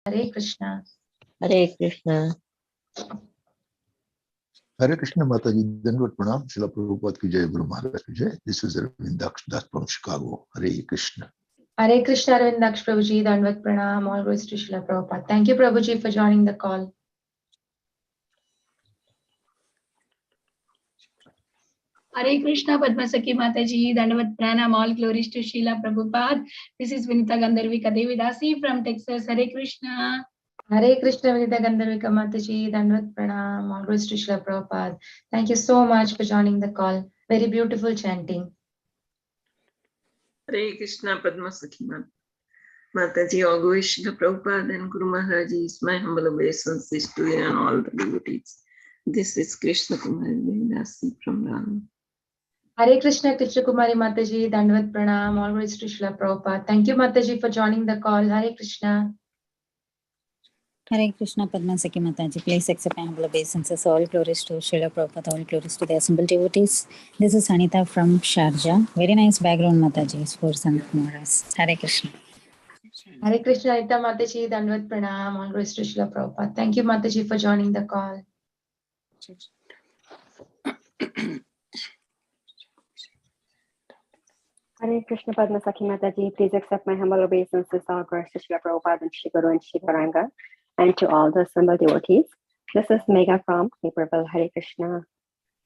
Hare Krishna. Hare Krishna. Hare Krishna Mataji, Dandavat Pranam, Srila Prabhupada ki Jai, Guru Maharaj ki Jai. This is Arvind Das from Chicago. Hare Krishna. Hare Krishna, Arvind Daksh Prabhuji, Dandavat Pranam, all glories to Srila Prabhupada. Thank you, Prabhuji, for joining the call. Hare Krishna, Padmasaki Mataji, Dandavat Pranam, all glories to Srila Prabhupada. This is Vinita Gandharvika Devidasi from Texas. Hare Krishna. Hare Krishna, Vinita Gandharvika Mataji, Dandavat Pranam, all glories to Srila Prabhupada. Thank you so much for joining the call. Very beautiful chanting. Hare Krishna, Padmasaki Mataji, all glories to Prabhupada and Guru Maharaj is my humble obeisances to you and all the devotees. This is Krishna Kumari Devidasi from Ram. Hare Krishna, Krishna Kumari Mataji, Dandavat Pranam, all glories to Srila Prabhupada. Thank you, Mataji, for joining the call. Hare Krishna. Hare Krishna, Padmasaki Mataji. Please accept my humble obeisances. All glories to Srila Prabhupada, all glories to the assembled devotees. This is Anita from Sharjah. Very nice background, Mataji, for Sant Maharaj. Hare Krishna. Hare Krishna, Anita Mataji, Dandavat Pranam, all glories to Srila Prabhupada. Thank you, Mataji, for joining the call. Hare Krishna, Padmasaki Mataji. Please accept my humble obeisances. All glories to Srila Prabhupada and Shri Guru and Shri Garanga, and to all the assembled devotees. This is Megha from Naperville. Hare Krishna.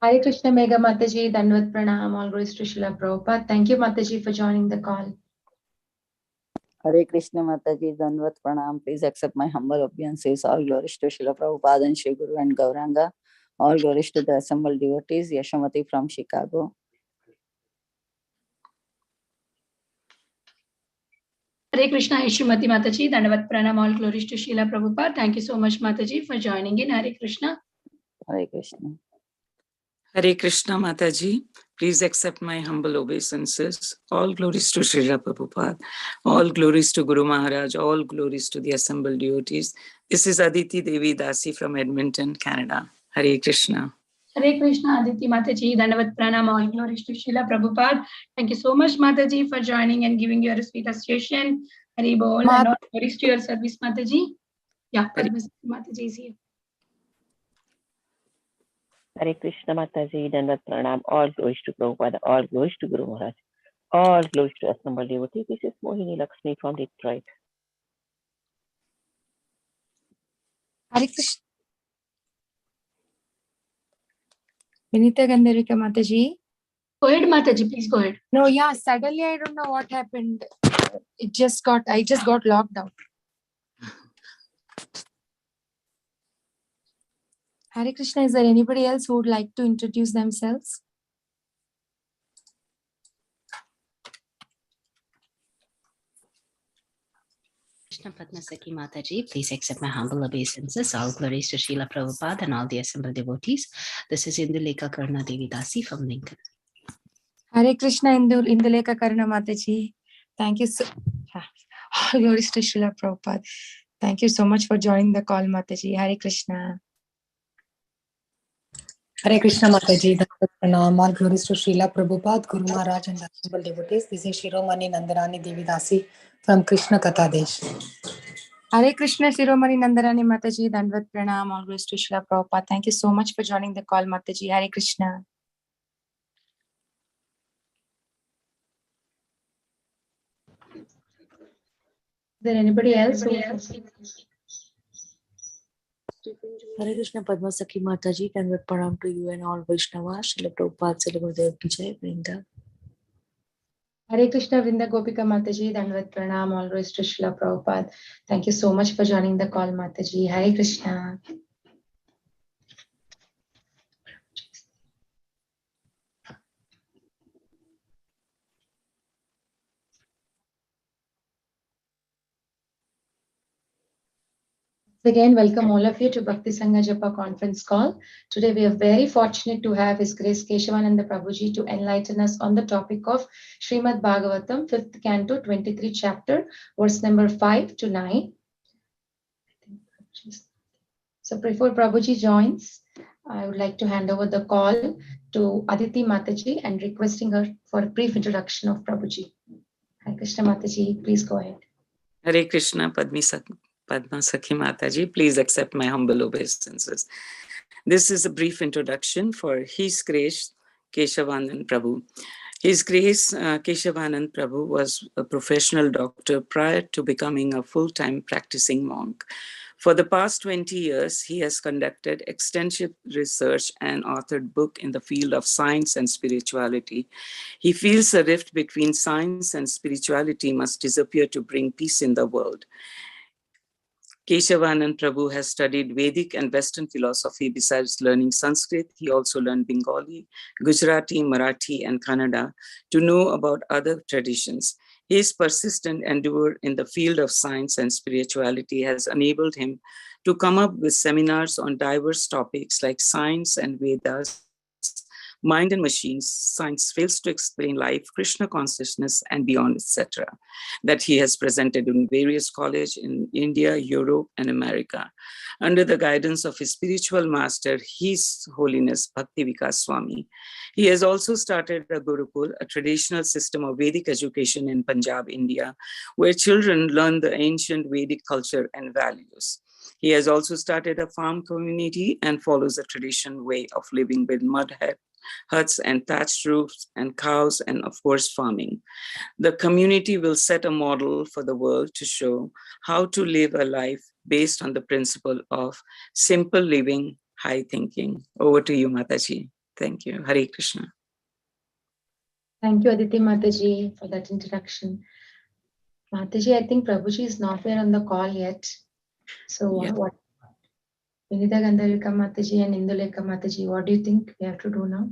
Hare Krishna, Megha Mataji, Dandavat Pranam, all glories to Srila Prabhupada. Thank you, Mataji, for joining the call. Hare Krishna Mataji, Dandavat Pranam. Please accept my humble obeisances. All glories to Srila Prabhupada and Shri Guru and Gauranga. All glories to the assembled devotees. Yashamati from Chicago. Hare Krishna, Yashumati Mataji, Dandavat Pranam, all glories to Srila Prabhupada. Thank you so much, Mataji, for joining in. Hare Krishna. Hare Krishna. Hare Krishna Mataji, please accept my humble obeisances. All glories to Srila Prabhupada, all glories to Guru Maharaj, all glories to the assembled devotees. This is Aditi Devi Dasi from Edmonton, Canada. Hare Krishna. Hare Krishna, Aditi Mataji, Dandavat Pranam, all glories to Srila Prabhupada. Thank you so much, Mataji, for joining and giving your sweet association. Hare Bol, and all glories to your service, Mataji. Yeah, Padmasaki Mataji is here. Hare Krishna Mataji, Dandavat Pranam. All glories to Prabhupada, all glories to Guru Maharaj, all glories to assembled devotees. This is Mohini Lakshmi from Detroit. Hare Krishna. Vinita Gandharvika Mataji. Go ahead, Mataji, please go ahead. No, yeah, suddenly I don't know what happened. I just got locked out. Hare Krishna, is there anybody else who would like to introduce themselves? Krishna Padmasaki Mataji, please accept my humble obeisances. All glories to Srila Prabhupada and all the assembled devotees. This is Indulekha Karna Devi Dasi from Lincoln. Hare Krishna, Indulekha Karna Mataji. Thank you so all glories to Srila Prabhupada. Thank you so much for joining the call, Mataji. Hare Krishna. Hare Krishna Mataji, Pranam, all glories to Srila Prabhupada, Guru Maharaj and the assembled devotees. This is Shiromani Nandarani Devi Dasi from Krishna Katha Desh. Hare Krishna, Shiromani Nandarani Mataji, Dandavat Pranam, all glories to Srila Prabhupada. Thank you so much for joining the call, Mataji. Hare Krishna. Is there anybody else? Hare Krishna Padmasaki Mataji, Dandavat Pranam to you and all Vaishnavas. Srila Prabhupada, Srila Gurudev Ki Jai, Vrinda. Hare Krishna, Vrinda Gopika Mataji, Dandavat Pranam, all glories to Srila Prabhupada. Thank you so much for joining the call, Mataji. Hare Krishna. Again, welcome all of you to Bhakti Sangha Japa conference call. Today we are very fortunate to have His Grace Keshavananda Prabhuji to enlighten us on the topic of Srimad Bhagavatam 5th Canto 23 chapter, verse number 5 to 9. So before Prabhuji joins, I would like to hand over the call to Aditi Mataji and requesting her for a brief introduction of Prabhuji. Hare Krishna Mataji, please go ahead. Hare Krishna Padma Sakhi Mataji. Please accept my humble obeisances. This is a brief introduction for His Grace Keshavananda Prabhu. His Grace Keshavananda Prabhu was a professional doctor prior to becoming a full-time practicing monk. For the past 20 years, he has conducted extensive research and authored books in the field of science and spirituality. He feels the rift between science and spirituality must disappear to bring peace in the world. Keshavananda Prabhu has studied Vedic and Western philosophy. Besides learning Sanskrit, he also learned Bengali, Gujarati, Marathi, and Kannada to know about other traditions. His persistent endeavor in the field of science and spirituality has enabled him to come up with seminars on diverse topics like science and Vedas, mind and machines, science fails to explain life, Krishna consciousness, and beyond, etc., that he has presented in various colleges in India, Europe, and America. Under the guidance of his spiritual master, His Holiness Bhakti Vikas Swami, he has also started a Gurukul, a traditional system of Vedic education in Punjab, India, where children learn the ancient Vedic culture and values. He has also started a farm community and follows a traditional way of living with mud huts and thatched roofs and cows and, of course, farming. The community will set a model for the world to show how to live a life based on the principle of simple living, high thinking. Over to you, Mataji. Thank you. Hare Krishna. Thank you, Aditi Mataji, for that introduction. Mataji, I think Prabhuji is not there on the call yet. So what? Vinita Gandharika Mataji and Induleka Mataji, what do you think we have to do now?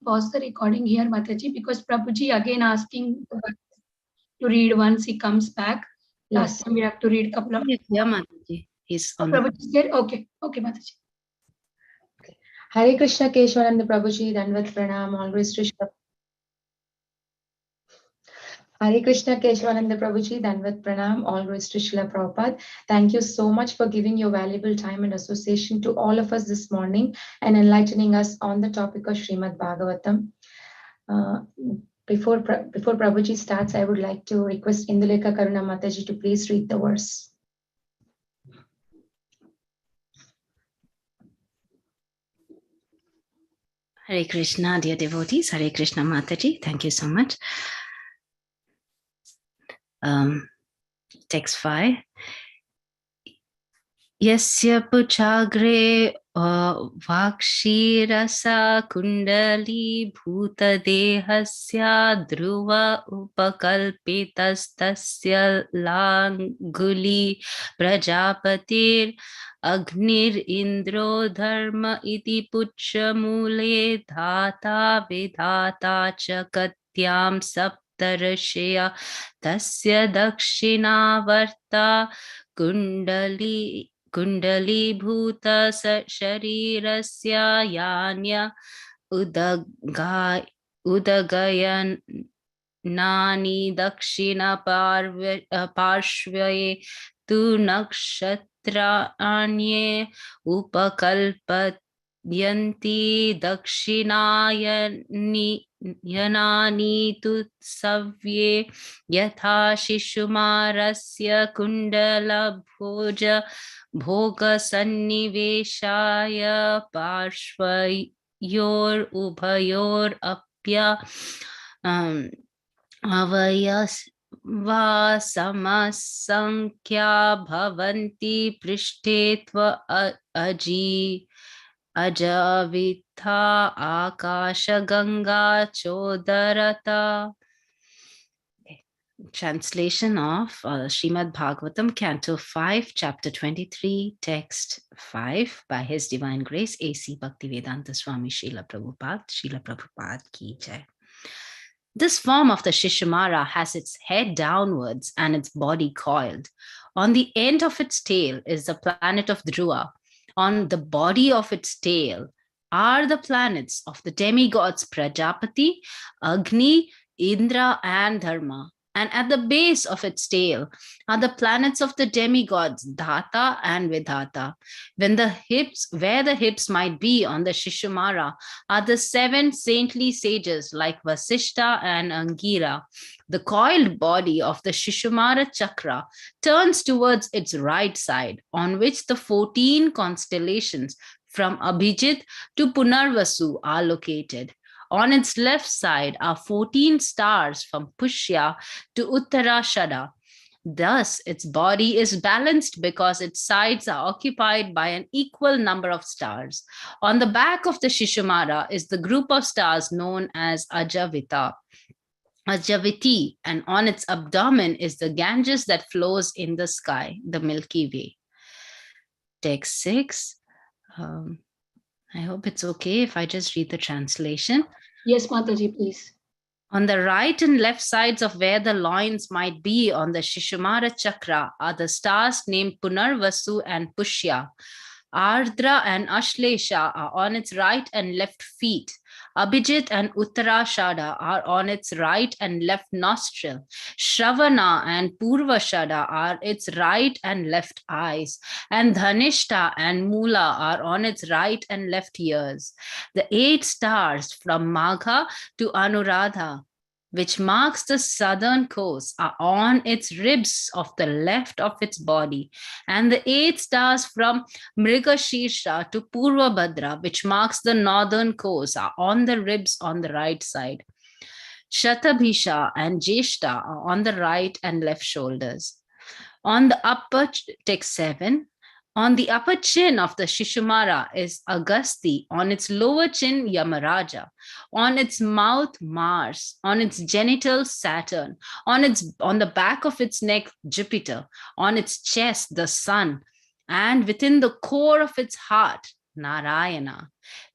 Pause the recording here, Mataji, because Prabhuji again asking to read once he comes back. Last time we have to read a couple of. Yeah, Mataji. He's on. Prabhuji said, okay, Mataji. Okay. Hare Krishna Keshavananda Prabhuji, Danvat Pranam, all grace to Shri. Hare Krishna Keshavananda Prabhuji, Danvat Pranam, all grace to Srila Prabhupada. Thank you so much for giving your valuable time and association to all of us this morning and enlightening us on the topic of Srimad Bhagavatam. Before Prabhuji starts, I would like to request Induleka Karuna Mataji to please read the verse. Hare Krishna, dear devotees. Hare Krishna Mataji. Thank you so much. Text 5. Yasya puchagre vakshirasa kundali bhuta dehasya dhruva upakalpitastasya languli prajapatir agnir indro dharma iti puchamule dhata vidhata chakatyam saptarashya tasya dakshinavarta Kundali bhuta sharirasya yanya udagayanani dakshina parshvaye tu nakshatra anye upakalpyanti dakshinayani yanani tu savye yatha shishumarasya kundala bhoja bhoga sanniveshaya parshvayor ubhayor apya avayas va samasankhya bhavanti prishtetva ajavitha akasha ganga chodarata. Translation of Srimad Bhagavatam, Canto 5, Chapter 23, Text 5, by His Divine Grace, A.C. Bhaktivedanta Swami Srila Prabhupada Ki Jai. This form of the Shishamara has its head downwards and its body coiled. On the end of its tail is the planet of Dhruva. On the body of its tail are the planets of the demigods Prajapati, Agni, Indra, and Dharma. And at the base of its tail are the planets of the demigods, Dhata and Vidhata. Where the hips might be on the Shishumara are the 7 saintly sages like Vasishta and Angira. The coiled body of the Shishumara chakra turns towards its right side, on which the 14 constellations from Abhijit to Punarvasu are located. On its left side are 14 stars from Pushya to Uttarashada. Thus, its body is balanced because its sides are occupied by an equal number of stars. On the back of the Shishumara is the group of stars known as Ajaviti, and on its abdomen is the Ganges that flows in the sky, the Milky Way. Text 6. I hope it's okay if I just read the translation. Yes, Mataji, please. On the right and left sides of where the loins might be on the Shishumara chakra are the stars named Punarvasu and Pushya. Ardra and Ashlesha are on its right and left feet. Abhijit and Uttarashada are on its right and left nostril. Shravana and Purvashada are its right and left eyes. And Dhanishta and Mula are on its right and left ears. The 8 stars from Magha to Anuradha, which marks the southern coast, are on its ribs of the left of its body. And the 8 stars from Mrigashirsha to Purvabhadra, which marks the northern coast, are on the ribs on the right side. Shatabhisha and Jeshta are on the right and left shoulders. On the upper, text 7, on the upper chin of the Shishumara is Agasti, on its lower chin Yamaraja, on its mouth Mars, on its genitals Saturn, on the back of its neck Jupiter, on its chest the sun, and within the core of its heart Narayana.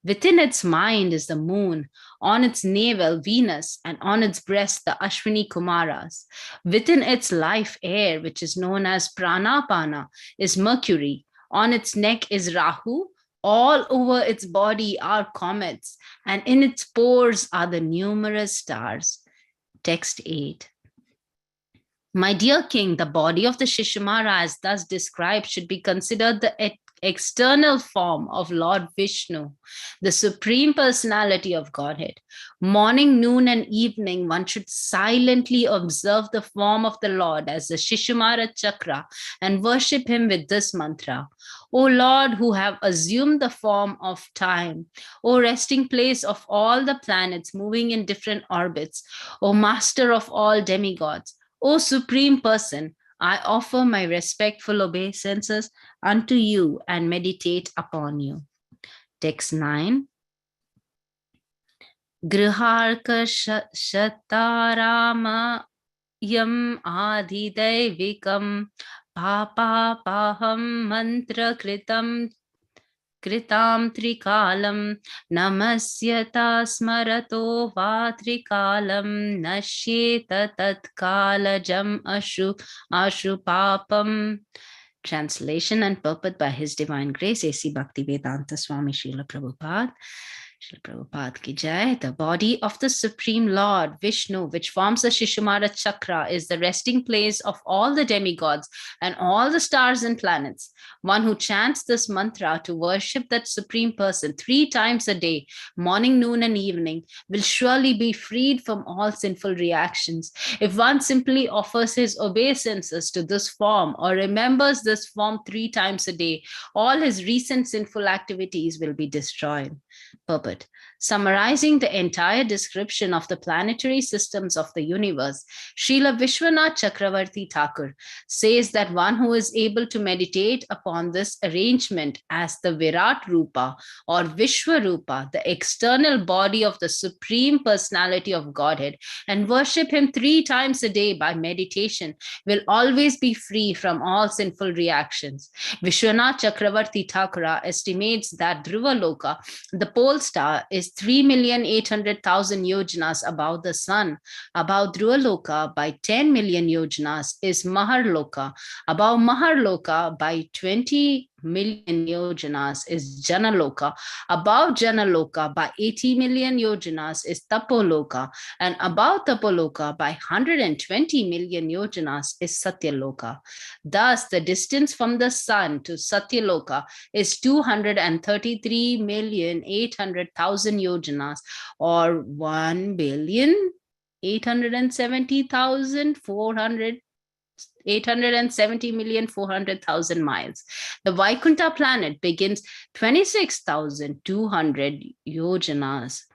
Within its mind is the moon, on its navel Venus, and on its breast the Ashwini Kumaras. Within its life air, which is known as Pranapana, is Mercury. On its neck is Rahu. All over its body are comets, and in its pores are the numerous stars. Text 8. My dear king, the body of the Shishumara as thus described should be considered the external form of Lord Vishnu, the Supreme Personality of Godhead. Morning, noon, and evening, one should silently observe the form of the Lord as the Shishumara Chakra and worship him with this mantra. O Lord, who have assumed the form of time, O resting place of all the planets moving in different orbits, O master of all demigods, O Supreme Person, I offer my respectful obeisances unto you and meditate upon you. Text 9. Griharka shatarama yam adhidaivikam papa paham mantra kritam trikalam namasyata smarato va trikalam nashyeta tatkalajam ashu papam. Translation and purport by His Divine Grace A.C. Bhaktivedanta Swami Srila Prabhupada. Srila Prabhupada ki jai. The body of the Supreme Lord Vishnu, which forms the Shishumara Chakra, is the resting place of all the demigods and all the stars and planets. One who chants this mantra to worship that Supreme Person 3 times a day, morning, noon, and evening, will surely be freed from all sinful reactions. If one simply offers his obeisances to this form or remembers this form 3 times a day, all his recent sinful activities will be destroyed. Purport. Summarizing the entire description of the planetary systems of the universe, Srila Vishwanath Chakravarti Thakur says that one who is able to meditate upon this arrangement as the Virat Rupa or Vishwarupa, the external body of the Supreme Personality of Godhead, and worship him 3 times a day by meditation, will always be free from all sinful reactions. Vishwanath Chakravarti Thakur estimates that Dhruvaloka, the pole star, is 3,800,000 yojanas above the sun. Above Dhruvaloka by 10 million yojanas is Maharloka. Above Maharloka by 20 million yojanas is Janaloka. Above Janaloka by 80 million yojanas is Tapoloka. And above Tapoloka by 120 million yojanas is Satyaloka. Thus, the distance from the sun to Satyaloka is 233,800,000 yojanas, or 870,400,000 miles. The Vaikuntha planet begins 26,200 yojanas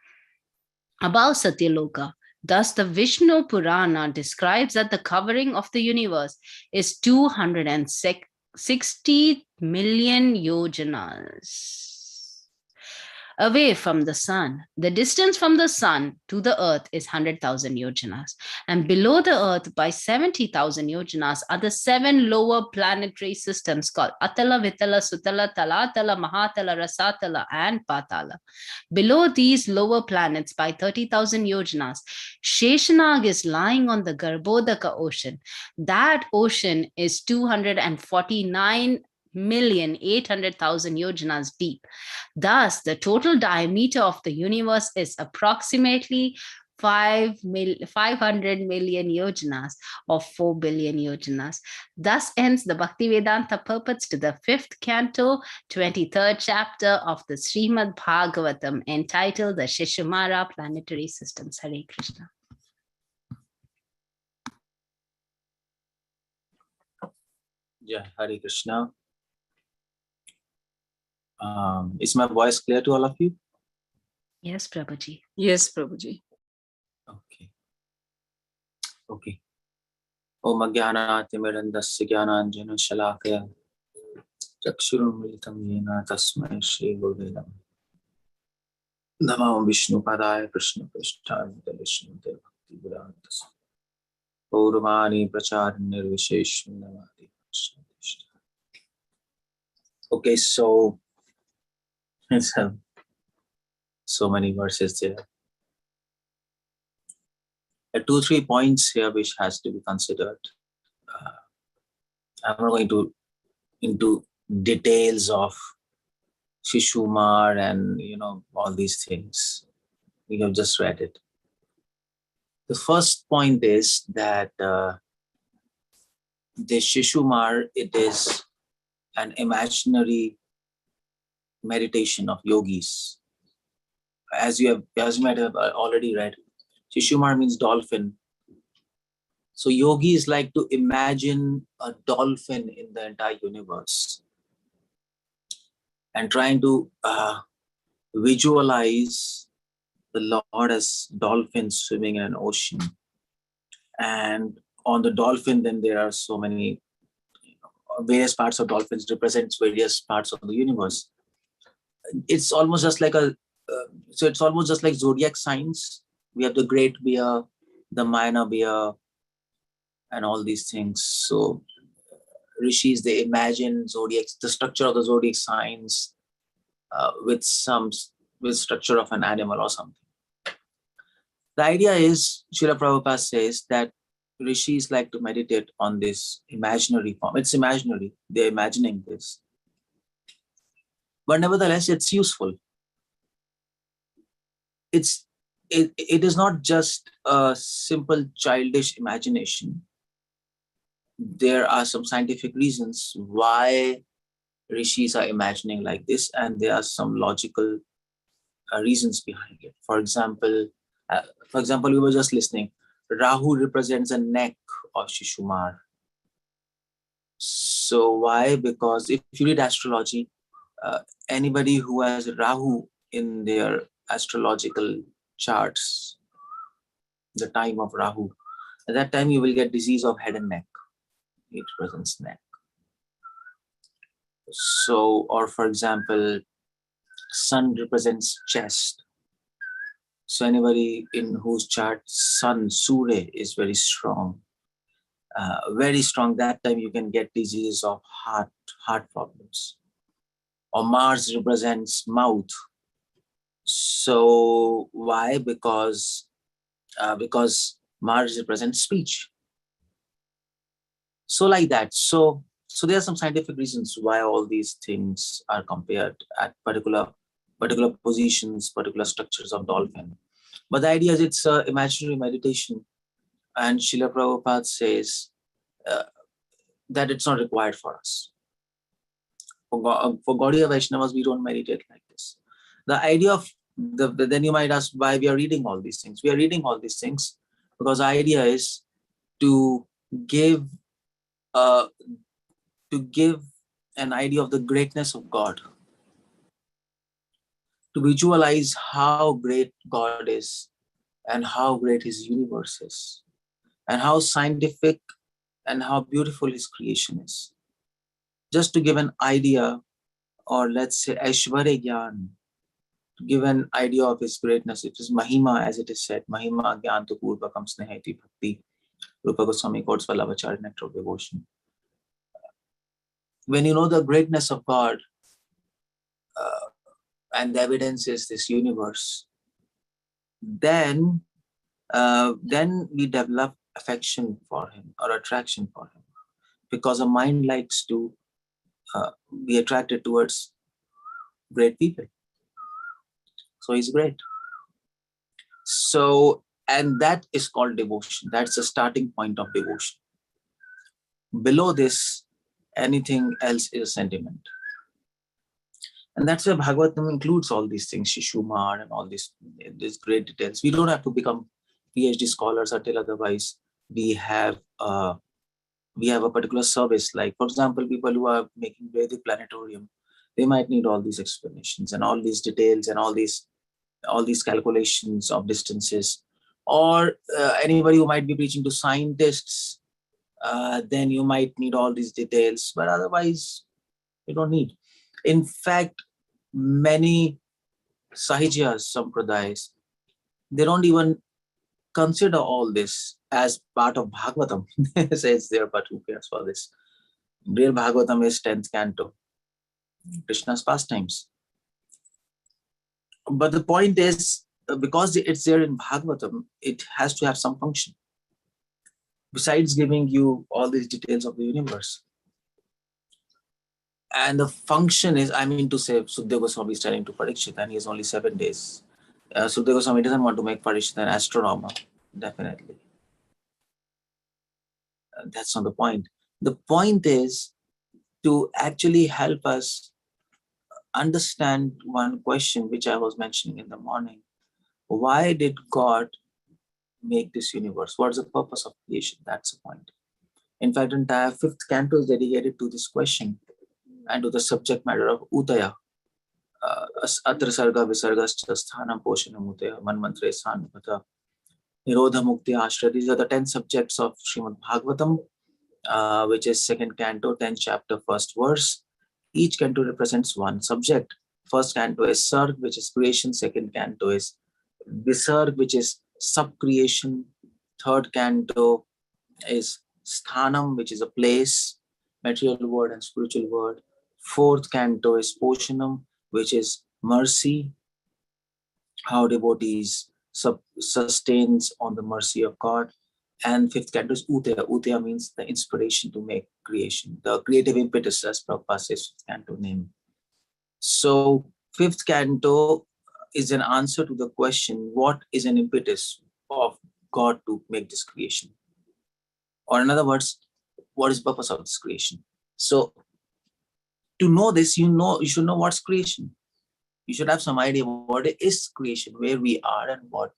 above Satyaloka. Thus, the Vishnu Purana describes that the covering of the universe is 260 million yojanas away from the sun. The distance from the sun to the earth is 100,000 yojanas. And below the earth by 70,000 yojanas are the 7 lower planetary systems called Atala, Vitala, Sutala, Talatala, Mahatala, Rasatala, and Patala. Below these lower planets by 30,000 yojanas, Sheshanag is lying on the Garbhodaka ocean. That ocean is 249,800,000 yojanas deep. Thus, the total diameter of the universe is approximately 500 million yojanas, or 4 billion yojanas. Thus ends the Bhaktivedanta purports to the 5th canto, 23rd chapter of the Srimad Bhagavatam, entitled the Shishumara Planetary Systems. Hare Krishna. Yeah, Hare Krishna. Is my voice clear to all of you? Yes, Prabhuji. Yes, Prabhuji. Okay. Okay. Om Ajnanaatimirandasya Jnananjana Shalakaya Chakshurumilitam Yena Tasmai Shri Gurave Namah. Namo Vishnu Padaya Krishna Prishthaya Vishnu Bhakti Vedanta Purvani Pracharya Visheshu Namadi. Okay, so it's so many verses there. 2-3 points here which has to be considered. I'm not going to into details of Shishumar and all these things. We have just read it. The first point is that the Shishumar, it is an imaginary meditation of yogis. As you might have already read, Shishumar means dolphin. So yogis like to imagine a dolphin in the entire universe and trying to visualize the Lord as dolphins swimming in an ocean. And on the dolphin, then there are so many various parts of dolphins represents various parts of the universe. It's almost just like it's almost just like zodiac signs. We have the great bear, the minor bear, and all these things. So Rishis, they imagine zodiacs, the structure of the zodiac signs with structure of an animal or something. The idea is, Srila Prabhupada says that Rishis like to meditate on this imaginary form. It's imaginary. They're imagining this. But nevertheless, it's useful. It is not just a simple childish imagination. There are some scientific reasons why Rishis are imagining like this, and there are some logical reasons behind it. For example, we were just listening. Rahu represents a neck of Shishumar. So why? Because if you read astrology, anybody who has Rahu in their astrological charts, the time of Rahu, at that time you will get disease of head and neck. It represents neck. So, or for example, Sun represents chest. So anybody in whose chart Sun, Surya, is very strong, that time you can get diseases of heart problems. Or Mars represents mouth. So why? Because Mars represents speech. So like that. So So there are some scientific reasons why all these things are compared at particular positions, particular structures of dolphin. But the idea is it's imaginary meditation, and Srila Prabhupada says that it's not required for us. For Gaudiya Vaishnavas, we don't meditate like this. The idea of then you might ask why we are reading all these things. We are reading all these things because the idea is to give an idea of the greatness of God, to visualize how great God is and how great his universe is, and how scientific and how beautiful his creation is. Just to give an idea, or let's say Aishwarya Gyan, to give an idea of his greatness. It is Mahima, as it is said, Mahima Gyan tu Purvakam Snehati Bhakti, Rupa Goswami quotes Vallabhacharya Nectar of Devotion. When you know the greatness of God, and the evidence is this universe, then we develop affection for him or attraction for him, because a mind likes to be attracted towards great people. So he's great. So, and that is called devotion. That's the starting point of devotion. Below this, anything else is a sentiment. And that's why Bhagavatam includes all these things, Shishumar and all these great details. We don't have to become PhD scholars or tell otherwise. We have a particular service. Like, for example, people who are making Vedic planetarium, they might need all these explanations and all these details and all these calculations of distances. Or anybody who might be preaching to scientists, then you might need all these details. But otherwise, you don't need. In fact, many Sahijyas, Sampradayas, they don't even consider all this as part of Bhagavatam. They say it's there, but who cares for this? Real Bhagavatam is 10th canto, Krishna's pastimes. But the point is, because it's there in Bhagavatam, it has to have some function. Besides giving you all these details of the universe. And the function is, I mean to say, Sukadeva Goswami is telling to Parikshit, and he has only 7 days. Sukadeva Goswami doesn't want to make Parikshit an astronomer, definitely. That's not the point. The point is to actually help us understand one question which I was mentioning in the morning. Why did God make this universe? What is the purpose of creation? That's the point. In fact, entire 5th canto is dedicated to this question and to the subject matter of Udaya. Atra sarga visargascha sthanam poshanam udaya manmantre sanupata nirodha mukti ashra. These are the 10 subjects of Srimad Bhagavatam, which is 2nd canto, 10th chapter, 1st verse. Each canto represents one subject. 1st canto is Sarg, which is creation. 2nd canto is Visarg, which is sub-creation. 3rd canto is Sthanam, which is a place, material world and spiritual world. 4th canto is Poshanam, which is mercy, how devotees sustains on the mercy of God. And 5th canto is Udaya. Udaya means the inspiration to make creation, the creative impetus, as Prabhupada says, 5th canto name. So 5th canto is an answer to the question, what is an impetus of God to make this creation? Or in other words, what is the purpose of this creation? So to know this, you should know what's creation. You should have some idea what is creation, where we are, and what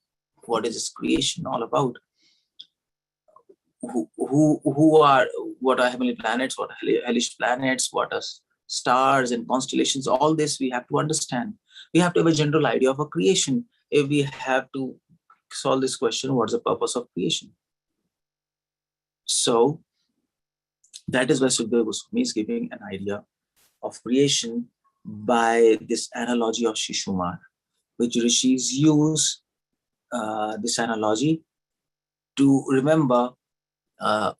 is this creation all about. What are heavenly planets, what are hellish planets, what are stars and constellations? All this we have to understand. We have to have a general idea of a creation if we have to solve this question, what's the purpose of creation? So that is why Sukadeva Goswami is giving an idea of creation by this analogy of Shishumar, which Rishis use this analogy to remember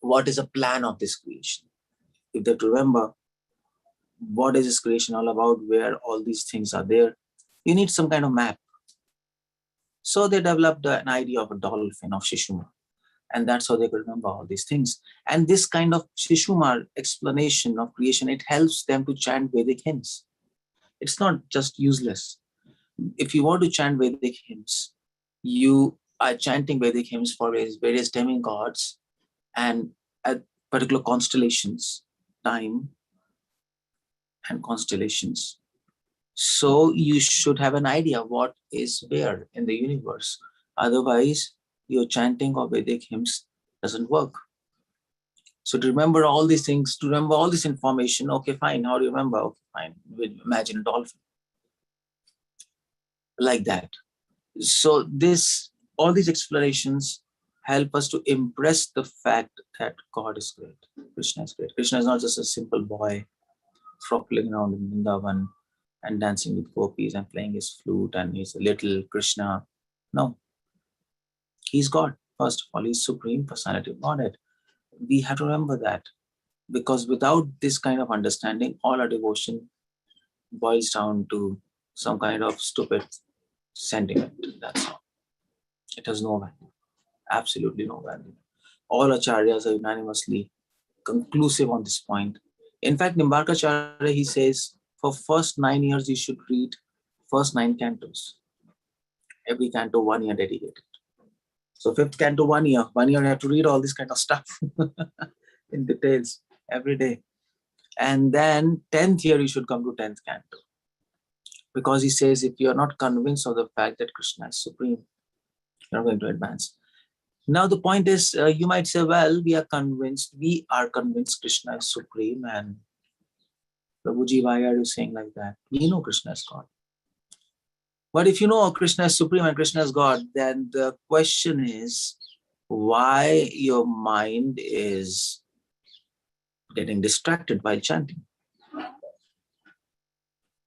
what is a plan of this creation. If they have to remember what is this creation all about, where all these things are there, you need some kind of map. So they developed an idea of a dolphin, of Shishumar. And that's how they could remember all these things. And this kind of Shishumar explanation of creation, it helps them to chant Vedic hymns. It's not just useless. If you want to chant Vedic hymns, you are chanting Vedic hymns for various demigods and at particular constellations, time and constellations. So you should have an idea what is where in the universe. Otherwise, your chanting of Vedic hymns doesn't work. So to remember all these things, to remember all this information, okay, fine. How do you remember? Okay, fine. Imagine a dolphin. Like that. So all these explanations help us to impress the fact that God is great. Krishna is great. Krishna is not just a simple boy frolicking around in Vrindavan and dancing with gopis and playing his flute and he's a little Krishna. No. He's God. First of all, he's Supreme Personality of Godhead. We have to remember that, because without this kind of understanding, all our devotion boils down to some kind of stupid sentiment. That's all. It has no value. Absolutely no value. All acharyas are unanimously conclusive on this point. In fact, Nimbarkacharya, he says, for first 9 years, you should read first 9 cantos. Every canto 1 year dedicated. So 5th canto 1 year. 1 year you have to read all this kind of stuff in details every day. And then 10th year, you should come to 10th canto. Because he says, if you are not convinced of the fact that Krishna is supreme, you're not going to advance. Now the point is, you might say, well, we are convinced Krishna is supreme, and Prabhuji, why are you saying like that? We know Krishna is God. But if you know Krishna is supreme and Krishna is God, then the question is why your mind is getting distracted while chanting.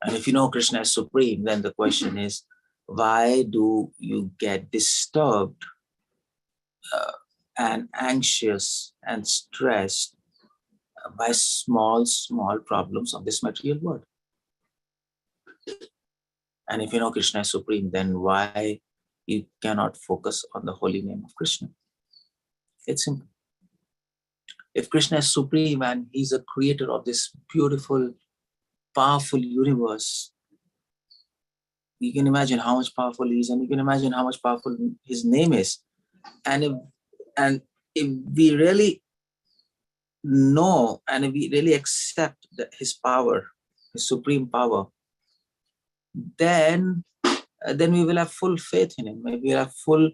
And if you know Krishna is supreme, then the question is, why do you get disturbed and anxious and stressed by small problems of this material world? And if you know Krishna is supreme, then why you cannot focus on the holy name of Krishna? It's simple. If Krishna is supreme and he's a creator of this beautiful, powerful universe, you can imagine how much powerful he is, and you can imagine how much powerful his name is. And if we really know and if we really accept his power, his supreme power, then we will have full faith in him. Maybe we'll have full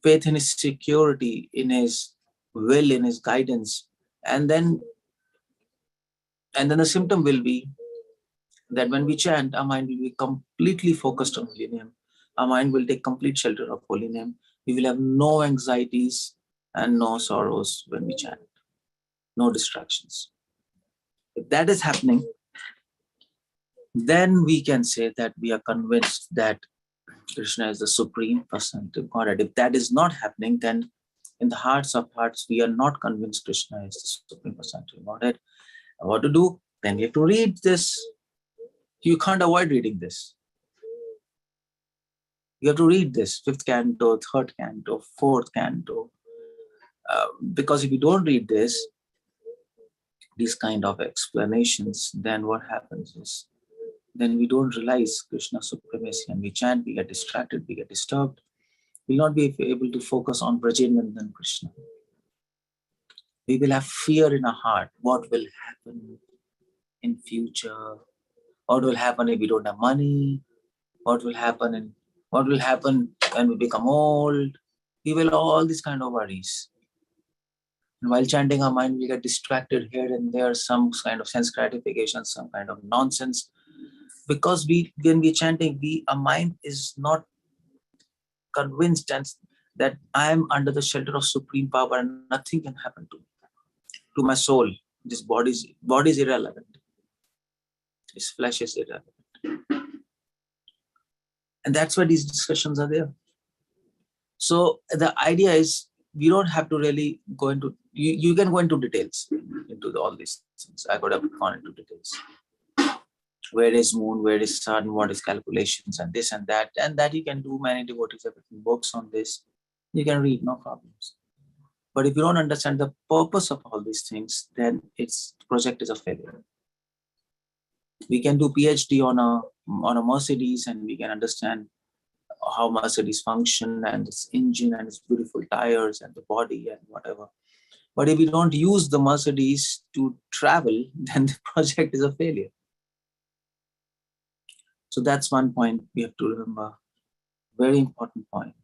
faith in his security, in his will, in his guidance. And then the symptom will be that when we chant, our mind will be completely focused on holy name. Our mind will take complete shelter of holy name. We will have no anxieties and no sorrows when we chant. No distractions. If that is happening, then we can say that we are convinced that Krishna is the supreme personality of Godhead. If that is not happening, then in the hearts of hearts, we are not convinced Krishna is the supreme personality of Godhead. And what to do? Then we have to read this. You can't avoid reading this. You have to read this 5th canto, 3rd canto, 4th canto. Because if you don't read these kind of explanations, then what happens is, then we don't realize Krishna's supremacy and we chant, we get distracted, we get disturbed. We will not be able to focus on Brajenandan Krishna. We will have fear in our heart. What will happen in future? What will happen if we don't have money? What will happen when we become old? We will have all these kind of worries. And while chanting, our mind will get distracted here and there, some kind of sense gratification, some kind of nonsense. Because when we're chanting, our mind is not convinced that I am under the shelter of supreme power and nothing can happen to my soul. This body is irrelevant. This flesh is irrelevant. And that's why these discussions are there. So the idea is, we don't have to really go into, you can go into details, into all these things. I could have gone into details. Where is moon, where is sun, what is calculations, and this and that. And that you can do. Many devotees have written books on this. You can read, no problems. But if you don't understand the purpose of all these things, then its project is a failure. We can do PhD on a Mercedes, and we can understand how Mercedes function and its engine and its beautiful tires and the body and whatever. But if we don't use the Mercedes to travel, then the project is a failure. So that's one point we have to remember. Very important point.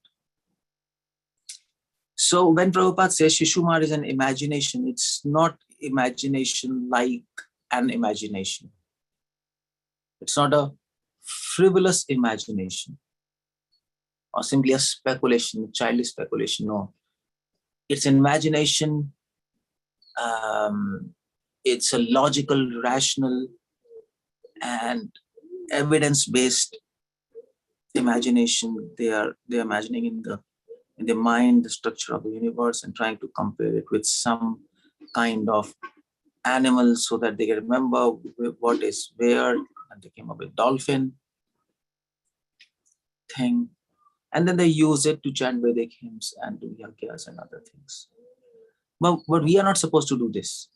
So when Prabhupada says Shishumar is an imagination, it's not imagination like an imagination. It's not a frivolous imagination or simply a speculation, childish speculation. No, it's an imagination. It's a logical, rational, and evidence-based imagination. They are imagining in their mind the structure of the universe and trying to compare it with some kind of animal so that they can remember what is where. And they came up with dolphin thing. And then they use it to chant Vedic hymns and do yagyas and other things. But we are not supposed to do this.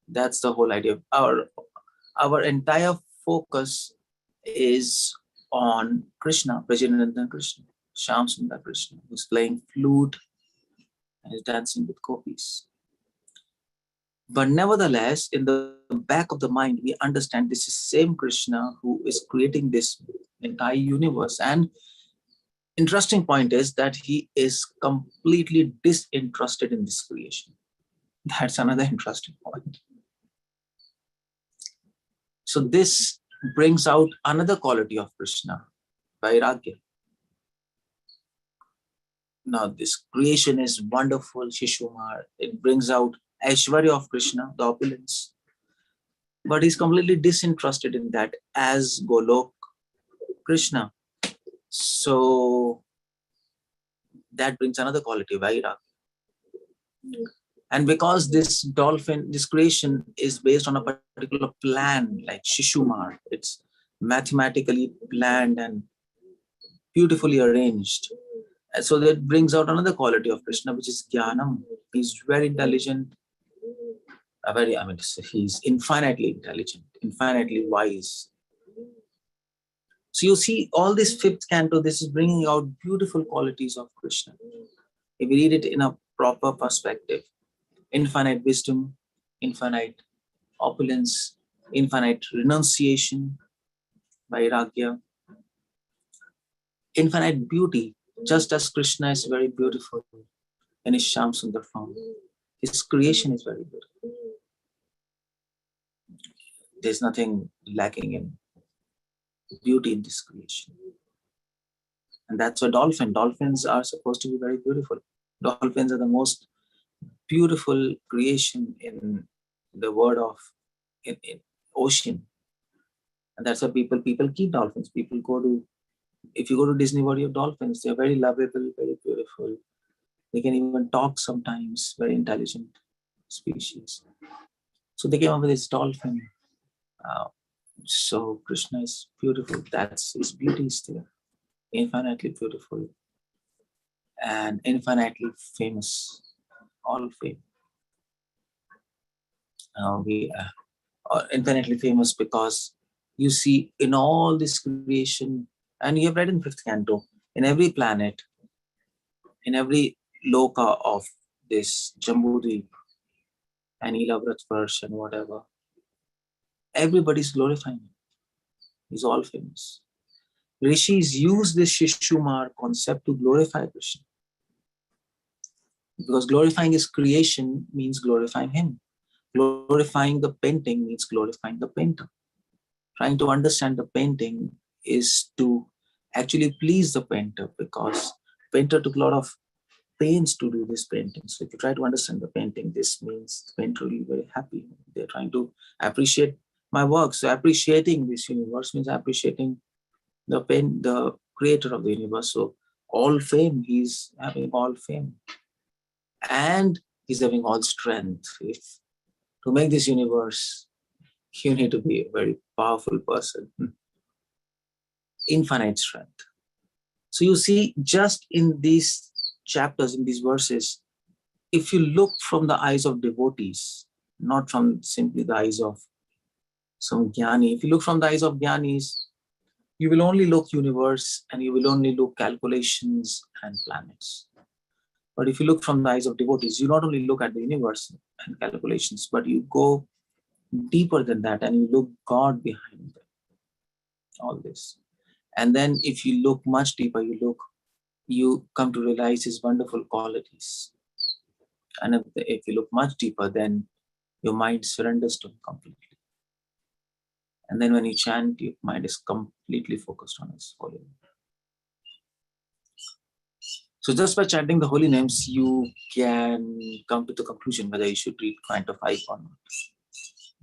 That's the whole idea. Our entire focus is on Krishna, Prajananda Krishna, Shyam Sundar Krishna, who's playing flute and is dancing with gopis. But nevertheless, in the back of the mind, we understand this is same Krishna who is creating this entire universe. And interesting point is that he is completely disinterested in this creation. That's another interesting point. So this brings out another quality of Krishna, Vairagya. Now this creation is wonderful, Shishumar. It brings out Aishwarya of Krishna, the opulence. But he's completely disinterested in that as Golok Krishna. So that brings another quality, Vairagya. And because this creation is based on a particular plan, like Shishumar, it's mathematically planned and beautifully arranged. And so that brings out another quality of Krishna, which is Jnanam. He's very intelligent, he's infinitely intelligent, infinitely wise. So you see, all this fifth canto, this is bringing out beautiful qualities of Krishna. If we read it in a proper perspective, infinite wisdom, infinite opulence, infinite renunciation, Vairagya, infinite beauty, just as Krishna is very beautiful in his Shyam Sundar form. His creation is very beautiful. There's nothing lacking in beauty in this creation. And that's why dolphins are supposed to be very beautiful. Dolphins are the most beautiful creation in the world of in ocean. And that's why people keep dolphins. If you go to Disney World, you have dolphins. They're very lovable, very beautiful. They can even talk sometimes, very intelligent species. So they came up with this dolphin. So Krishna is beautiful. That's his beauty is there. Infinitely beautiful and infinitely famous. All fame. We are infinitely famous because you see in all this creation, and you have read in fifth canto, in every planet, in every loka of this Jambudweep and Ilavratvarsh and whatever, everybody's glorifying him. He's all famous. Rishis use this Shishumar concept to glorify Krishna. Because glorifying his creation means glorifying him. Glorifying the painting means glorifying the painter. Trying to understand the painting is to actually please the painter, because the painter took a lot of pains to do this painting. So if you try to understand the painting, this means the painter will be very happy. They're trying to appreciate my work. So appreciating this universe means appreciating the creator of the universe. So all fame, he's having all fame. And he's having all strength. To make this universe, you need to be a very powerful person. Infinite strength. So you see, just in these chapters, in these verses, if you look from the eyes of devotees, not from simply the eyes of some jnani, if you look from the eyes of jnanis, you will only look universe and you will only look calculations and planets. But if you look from the eyes of devotees, you not only look at the universe and calculations, but you go deeper than that and you look God behind them, all this. And then if you look much deeper, you come to realize his wonderful qualities. And if you look much deeper, then your mind surrenders to him completely. And then when you chant, your mind is completely focused on his holy name. So just by chanting the holy names, you can come to the conclusion whether you should read Kind of 5 or not.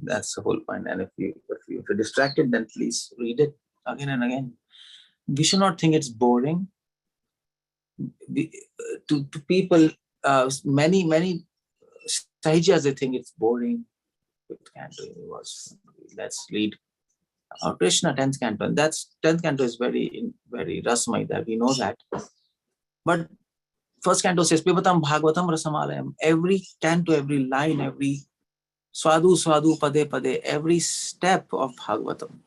That's the whole point. And if you're distracted, then please read it again and again. We should not think it's boring. To people, many Sahijas, they think it's boring. Fifth canto universe. Let's read Krishna 10th canto. And that's 10th canto is very rasmai, that we know that. But first canto says Pibatam Bhagavatam Rasamalayam. Every canto, every line, every swadu pade pade, every step of Bhagavatam,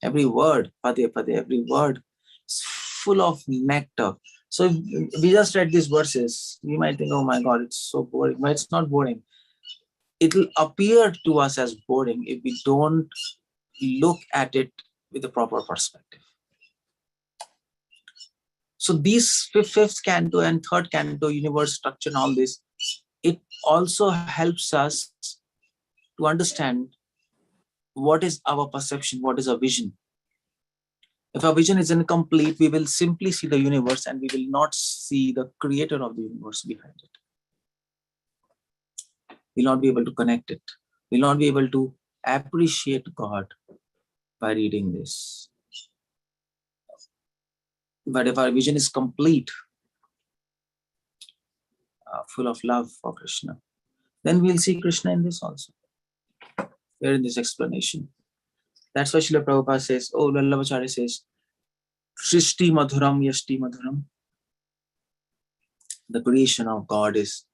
every word pade pade, every word is full of nectar. So if we just read these verses, we might think, oh my God, it's so boring. But it's not boring. It will appear to us as boring if we don't look at it with a proper perspective. So these fifth canto and third canto, universe structure and all this, it also helps us to understand what is our perception, what is our vision. If our vision is incomplete, we will simply see the universe and we will not see the creator of the universe behind it. We'll not be able to connect it. We'll not be able to appreciate God by reading this. But if our vision is complete, full of love for Krishna, then we'll see Krishna in this also. Here in this explanation. That's why Srila Prabhupada says, oh, Vallabhacharya says, Srishti Madhuram Yashti Madhuram. The creation of God is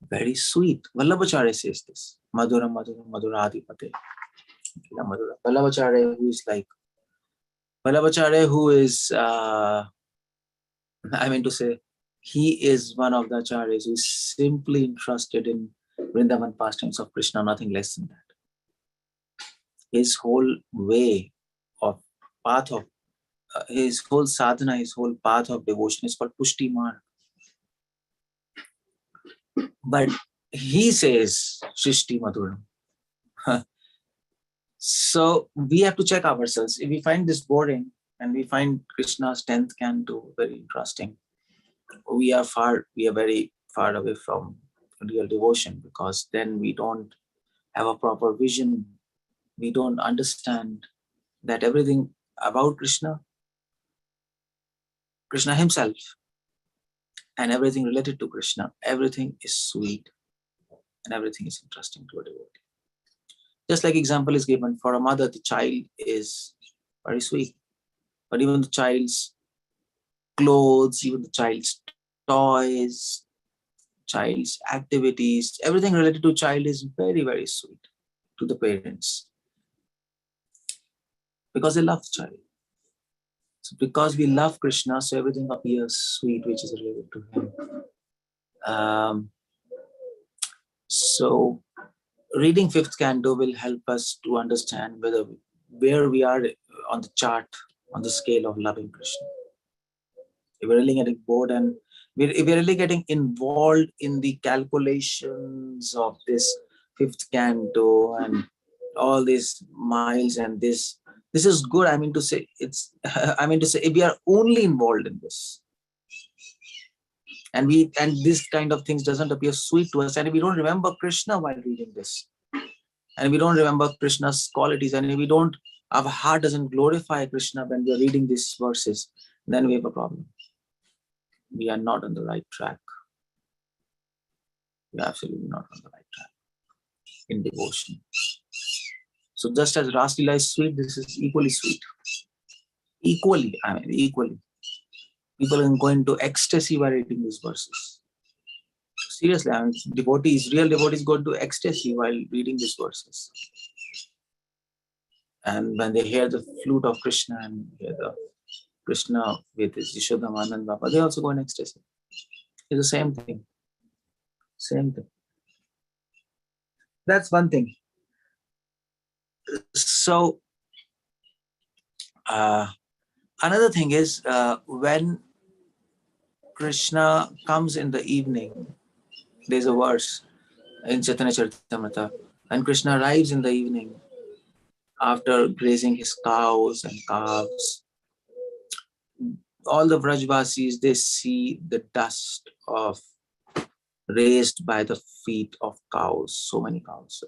very sweet. Vallabhacharya says this. Madhuram Madhuram Madhuradipate. Vallabhacharya who is like, Vallabhacharya who is, he is one of the acharyas who is simply interested in Vrindavan pastimes of Krishna, nothing less than that. His whole way of path of, his whole sadhana, his whole path of devotion is called Pushti Marg. But he says, Srishti Madhuram. So we have to check ourselves. If we find this boring and we find Krishna's 10th canto very interesting, we are very far away from real devotion, because then we don't have a proper vision. We don't understand that everything about Krishna himself, and everything related to Krishna, everything is sweet and everything is interesting to a devotee. Just like example is given for a mother, the child is very sweet, but even the child's clothes, even the child's toys, child's activities, everything related to child is very, very sweet to the parents, because they love the child. So because we love Krishna, so everything appears sweet, which is related to him. So reading 5th canto will help us to understand where we are on the chart, on the scale of loving Krishna. If we're really getting bored and if we're really getting involved in the calculations of this 5th canto and all these miles and this is good. If we are only involved in this, and this kind of things doesn't appear sweet to us, and if we don't remember Krishna while reading this, and we don't remember Krishna's qualities, and if our heart doesn't glorify Krishna when we are reading these verses, then we have a problem. We are not on the right track. We are absolutely not on the right track in devotion. So just as Ras Leela is sweet, this is equally sweet. Equally. People can go into ecstasy by reading these verses. It's Seriously, I mean, real devotees go to ecstasy while reading these verses. And when they hear the flute of Krishna and hear the Krishna with his Yashoda Anand Baba, they also go in ecstasy. It's the same thing. Same thing. That's one thing. So, another thing is when Krishna comes in the evening, there's a verse in Chaitanya Charitamrita, and Krishna arrives in the evening after grazing his cows and calves. All the Vrajvasis, they see the dust of raised by the feet of cows, so many cows.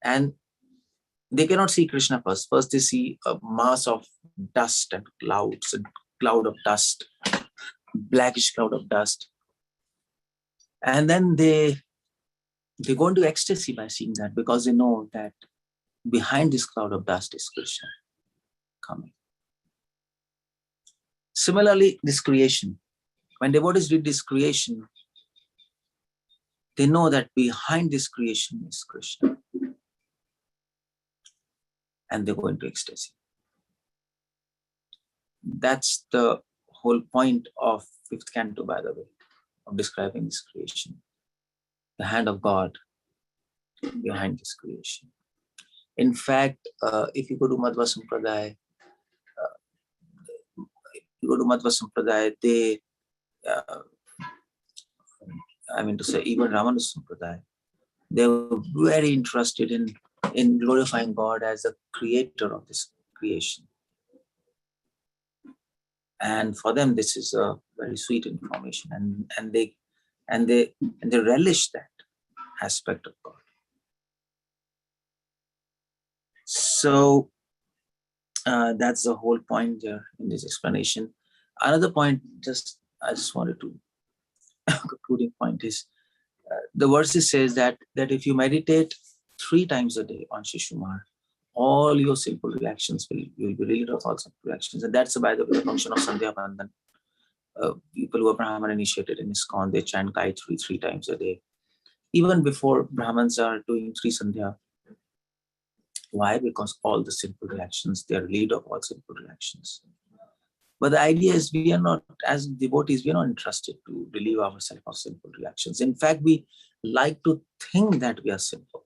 And they cannot see Krishna first. First they see a mass of dust and clouds, a cloud of dust, blackish cloud of dust. And then they go into ecstasy by seeing that, because they know that behind this cloud of dust is Krishna coming. Similarly, this creation. When devotees read this creation, they know that behind this creation is Krishna. And they go into ecstasy. That's the whole point of 5th canto, by the way, of describing this creation. The hand of God behind this creation. In fact, if you go to Madhva Sampradaya, they, even Ramanuja Sampradaya, they were very interested in glorifying God as the creator of this creation. And for them, this is a very sweet information, and they relish that aspect of God. So that's the whole point there in this explanation. Another point, I just wanted to concluding point is the verses says that if you meditate 3 times a day on Shishumar, all your sinful reactions will be relieved of all sinful reactions. And that's, by the way, the function of Sandhya Bandhan. People who are Brahman initiated in ISKCON, they chant Gayatri 3 times a day. Even before Brahmans are doing 3 Sandhya. Why? Because all the sinful reactions, they are relieved of all sinful reactions. But the idea is, we are not, as devotees, we are not interested to relieve ourselves of sinful reactions. In fact, we like to think that we are sinful.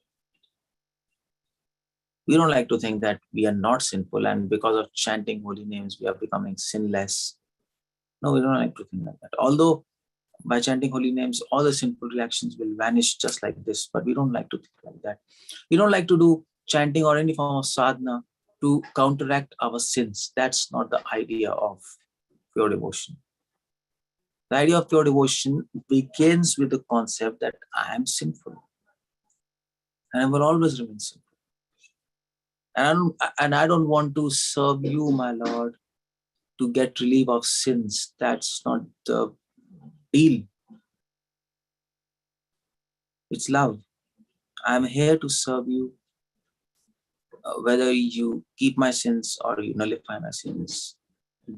We don't like to think that we are not sinful, and because of chanting holy names, we are becoming sinless. No, we don't like to think like that. Although by chanting holy names, all the sinful reactions will vanish just like this, but we don't like to think like that. We don't like to do chanting or any form of sadhana to counteract our sins. That's not the idea of pure devotion. The idea of pure devotion begins with the concept that I am sinful and I will always remain sinful. And I don't want to serve you, my Lord, to get relief of sins. That's not the deal. It's love. I'm here to serve you. Whether you keep my sins or you nullify my sins, it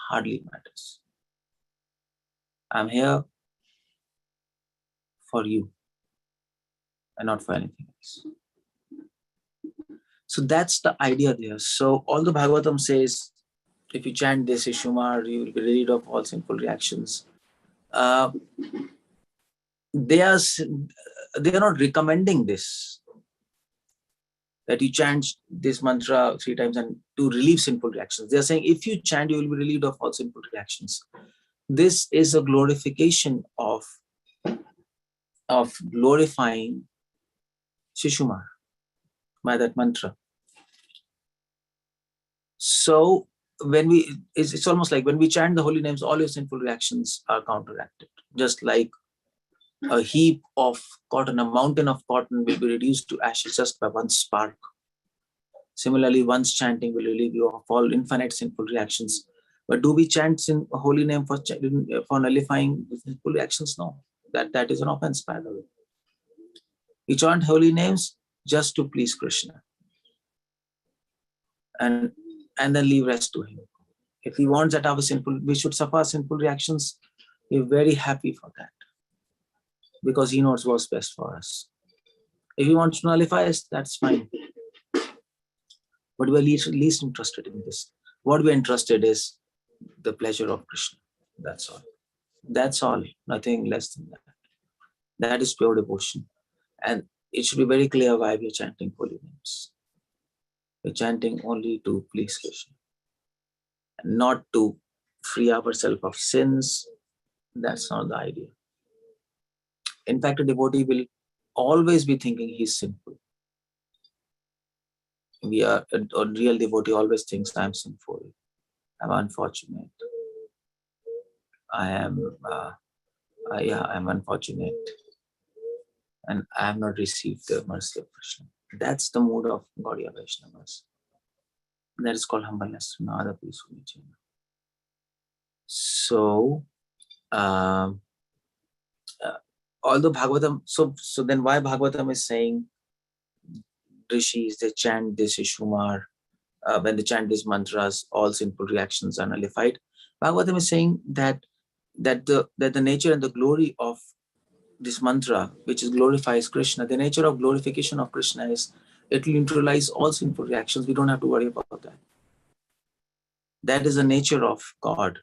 hardly matters. I'm here for you and not for anything else. So that's the idea there. So all the Bhagavatam says, if you chant this Ishumar, you will be rid of all sinful reactions. They are not recommending this, that you chant this mantra 3 times and to relieve sinful reactions. They are saying, if you chant, you will be relieved of all sinful reactions. This is a glorification of glorifying Shishumar by that mantra. So it's almost like when we chant the holy names, all your sinful reactions are counteracted. Just like a heap of cotton, a mountain of cotton will be reduced to ashes just by one spark. Similarly, once chanting will relieve you of all infinite sinful reactions. But do we chant a holy name for nullifying sinful reactions? No. That is an offense, by the way. We chant holy names just to please Krishna. And then leave rest to him. If he wants that we should suffer sinful reactions, we're very happy for that. because he knows what's best for us. If he wants to nullify us, that's fine. But we're least interested in this. What we're interested is the pleasure of Krishna. That's all. That's all. Nothing less than that. That is pure devotion. And it should be very clear why we are chanting holy names. We're chanting only to please Krishna, and not to free ourselves of sins. That's not the idea. In fact, a devotee will always be thinking he's sinful. A real devotee always thinks I'm sinful, I'm unfortunate, I'm unfortunate, and I have not received the mercy of Krishna. That's the mood of Gaudiya Vaishnavas. That is called humbleness. No other peaceful nature. So, although Bhagavatam, so then why Bhagavatam is saying Rishis, they chant this Ishumar, when they chant these mantras, all sinful reactions are nullified. Bhagavatam is saying that the nature and the glory of this mantra, which glorifies Krishna, the nature of glorification of Krishna is it will neutralize all sinful reactions. We don't have to worry about that. That is the nature of God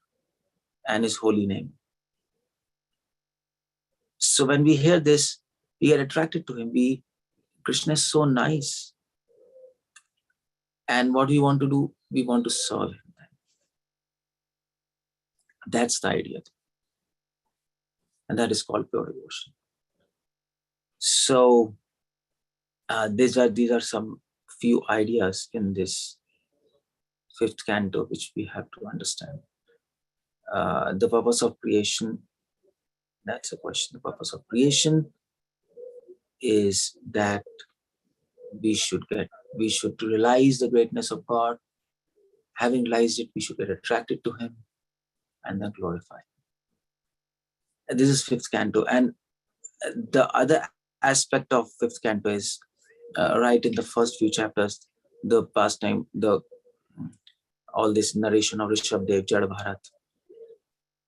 and His holy name. So when we hear this, we get attracted to Him. Krishna is so nice. And what we want to do, we want to serve Him. That's the idea. And that is called pure devotion. So these are some few ideas in this 5th canto which we have to understand. The purpose of creation, that's a question. The purpose of creation is that we should realize the greatness of God. Having realized it, we should get attracted to Him and then glorify Him. And this is 5th canto. And the other aspect of 5th canto is right in the first few chapters, the pastime, all this narration of Rishabdev, Jada Bharat.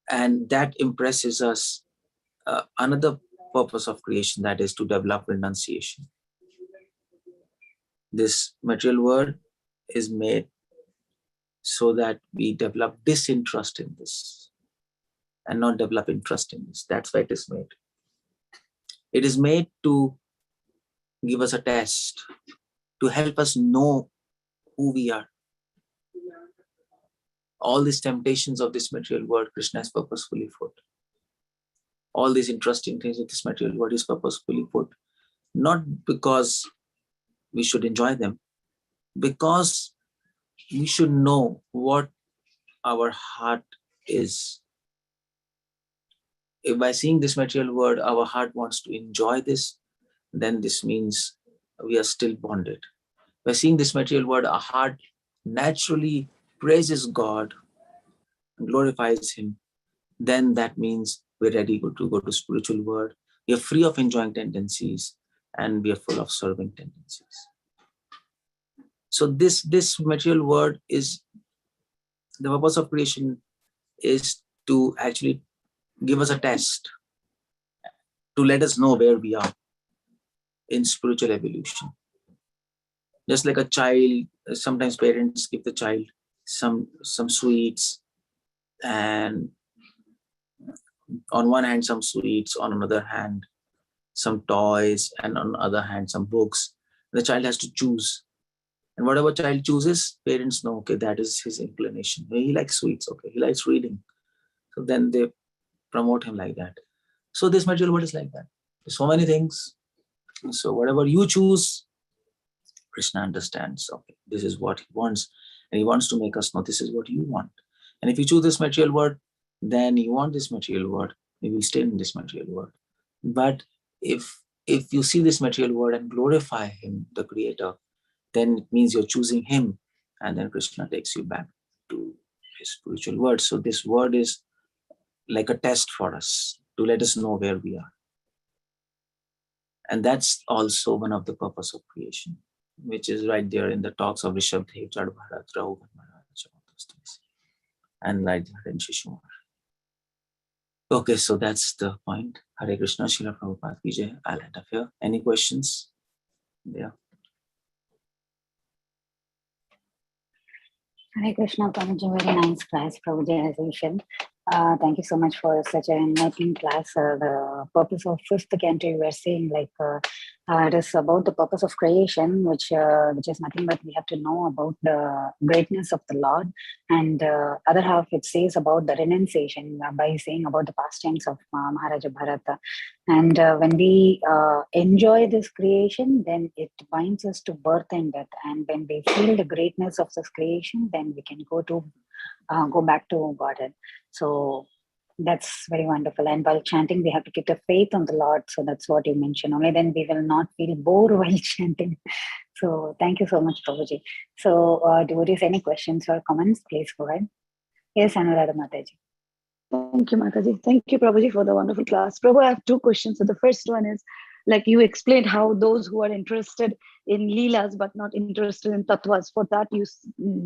And that impresses us another purpose of creation, that is to develop renunciation. This material world is made so that we develop disinterest in this and not develop interest in this. That's why it is made. It is made to give us a test, to help us know who we are. All these temptations of this material world, Krishna has purposefully put. All these interesting things of this material world is purposefully put. Not because we should enjoy them, because we should know what our heart is. If by seeing this material world, our heart wants to enjoy this, then this means we are still bonded. By seeing this material world, our heart naturally praises God and glorifies Him, then that means we're ready to go to spiritual world. We are free of enjoying tendencies and we are full of serving tendencies. So this material world is, the purpose of creation is to actually give us a test, to let us know where we are in spiritual evolution. Just like a child, sometimes parents give the child some sweets, and on one hand some sweets, on another hand some toys, and on the other hand some books. The child has to choose. And whatever child chooses, parents know, okay, that is his inclination. He likes sweets, okay, he likes reading. So then they promote him like that. So this material world is like that. There's so many things. So whatever you choose, Krishna understands, okay, this is what He wants. And He wants to make us know this is what you want. And if you choose this material world, then you want this material world, you will stay in this material world. But if you see this material world and glorify Him, the Creator, then it means you're choosing Him, and then Krishna takes you back to His spiritual world. So this word is like a test for us to let us know where we are. And that's also one of the purpose of creation, which is right there in the talks of Rishabdev, Jada Bharat, Rahu, and right there in Shishumar. Okay, so that's the point. Hare Krishna, Srila Prabhupada ki jai. I'll end up here. Any questions? Yeah. Hare Krishna, Prabhuji, very nice class, Prabhuji, as usual. Thank you so much for such an enlightening class. The purpose of fifth canto, you were saying, it is about the purpose of creation, which is nothing but we have to know about the greatness of the Lord. And other half, it says about the renunciation by saying about the pastimes of Maharaja Bharata. And when we enjoy this creation, then it binds us to birth and death. And when we feel the greatness of this creation, then we can go back to Godhead. So that's very wonderful. And while chanting, we have to keep the faith on the Lord. So that's what you mentioned. Only then we will not feel bored while chanting. So thank you so much, Prabhuji. So devotees, any questions or comments, please go ahead. Yes, Anuradha Mataji. Thank you, Mataji. Thank you, Prabhuji, for the wonderful class. Prabhu, I have two questions. So the first one is, like you explained how those who are interested in Leelas but not interested in Tattvas, for that you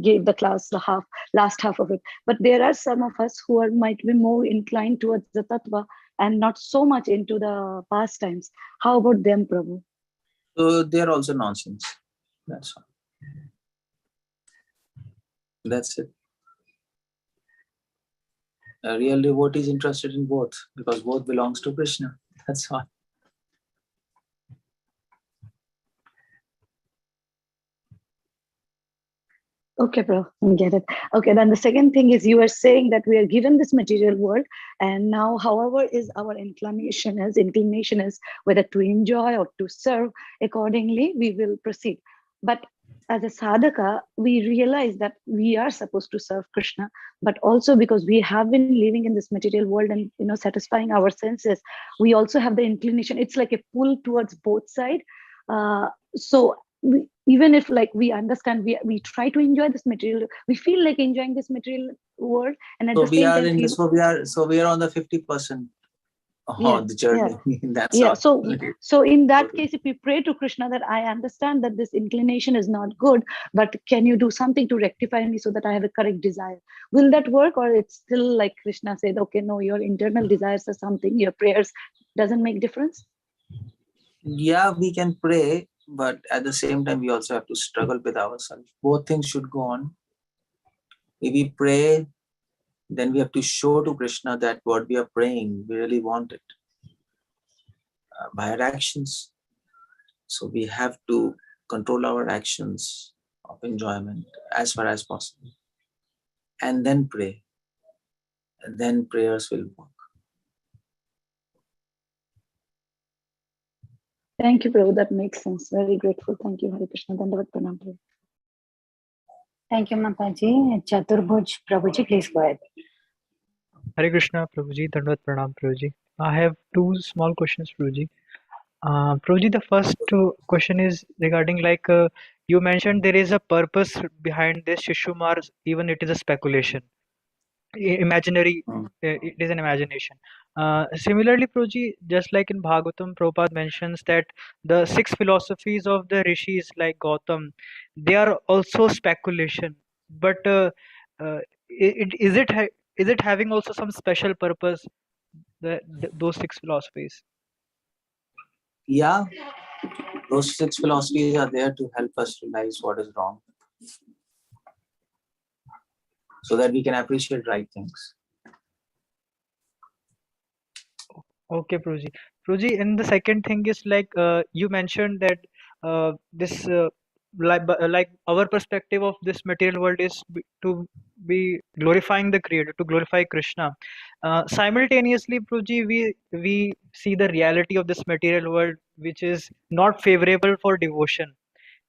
gave the class the last half of it. But there are some of us who might be more inclined towards the Tattva and not so much into the pastimes. How about them, Prabhu? So they're also nonsense. That's all. That's it. A real devotee is interested in both because both belongs to Krishna. That's all. Okay, bro, I get it. Okay, then the second thing is you are saying that we are given this material world, and now, however, is our inclination is whether to enjoy or to serve. Accordingly, we will proceed. But as a sadhaka, we realize that we are supposed to serve Krishna, but also because we have been living in this material world and satisfying our senses, we also have the inclination. It's like a pull towards both sides. Even if we understand, we try to enjoy this material, we feel like enjoying this material world, and at the same time we are on the 50% on the journey. That's all. So in that case, if we pray to Krishna that I understand that this inclination is not good, but can you do something to rectify me so that I have a correct desire? Will that work, or it's still like Krishna said, okay, no, your internal desires are something, your prayers doesn't make difference? Yeah, we can pray, but at the same time, we also have to struggle with ourselves. Both things should go on. If we pray, then we have to show to Krishna that what we are praying, we really want it by our actions. So we have to control our actions of enjoyment as far as possible. And then pray. And then prayers will work. Thank you, Prabhu. That makes sense. Very grateful. Thank you, Hare Krishna. Dandavat Pranam. Thank you, Mataji. Chaturbhuj Prabhuji, please go ahead. Hare Krishna, Prabhuji. Dandavat Pranam, Prabhuji. I have two small questions, Prabhuji. Prabhuji, the first question is regarding you mentioned there is a purpose behind this Shishumar, even it is a speculation. Imaginary, it is an imagination. Similarly, Prabhuji, just like in Bhagavatam, Prabhupada mentions that the 6 philosophies of the Rishis like Gautam, they are also speculation. But is it having also some special purpose, those 6 philosophies? Yeah, those 6 philosophies are there to help us realize what is wrong, so that we can appreciate right things. Okay, Prabhuji. Prabhuji, and the second thing is you mentioned that this like our perspective of this material world is to be glorifying the Creator, to glorify Krishna. Simultaneously, Prabhuji, we see the reality of this material world, which is not favorable for devotion.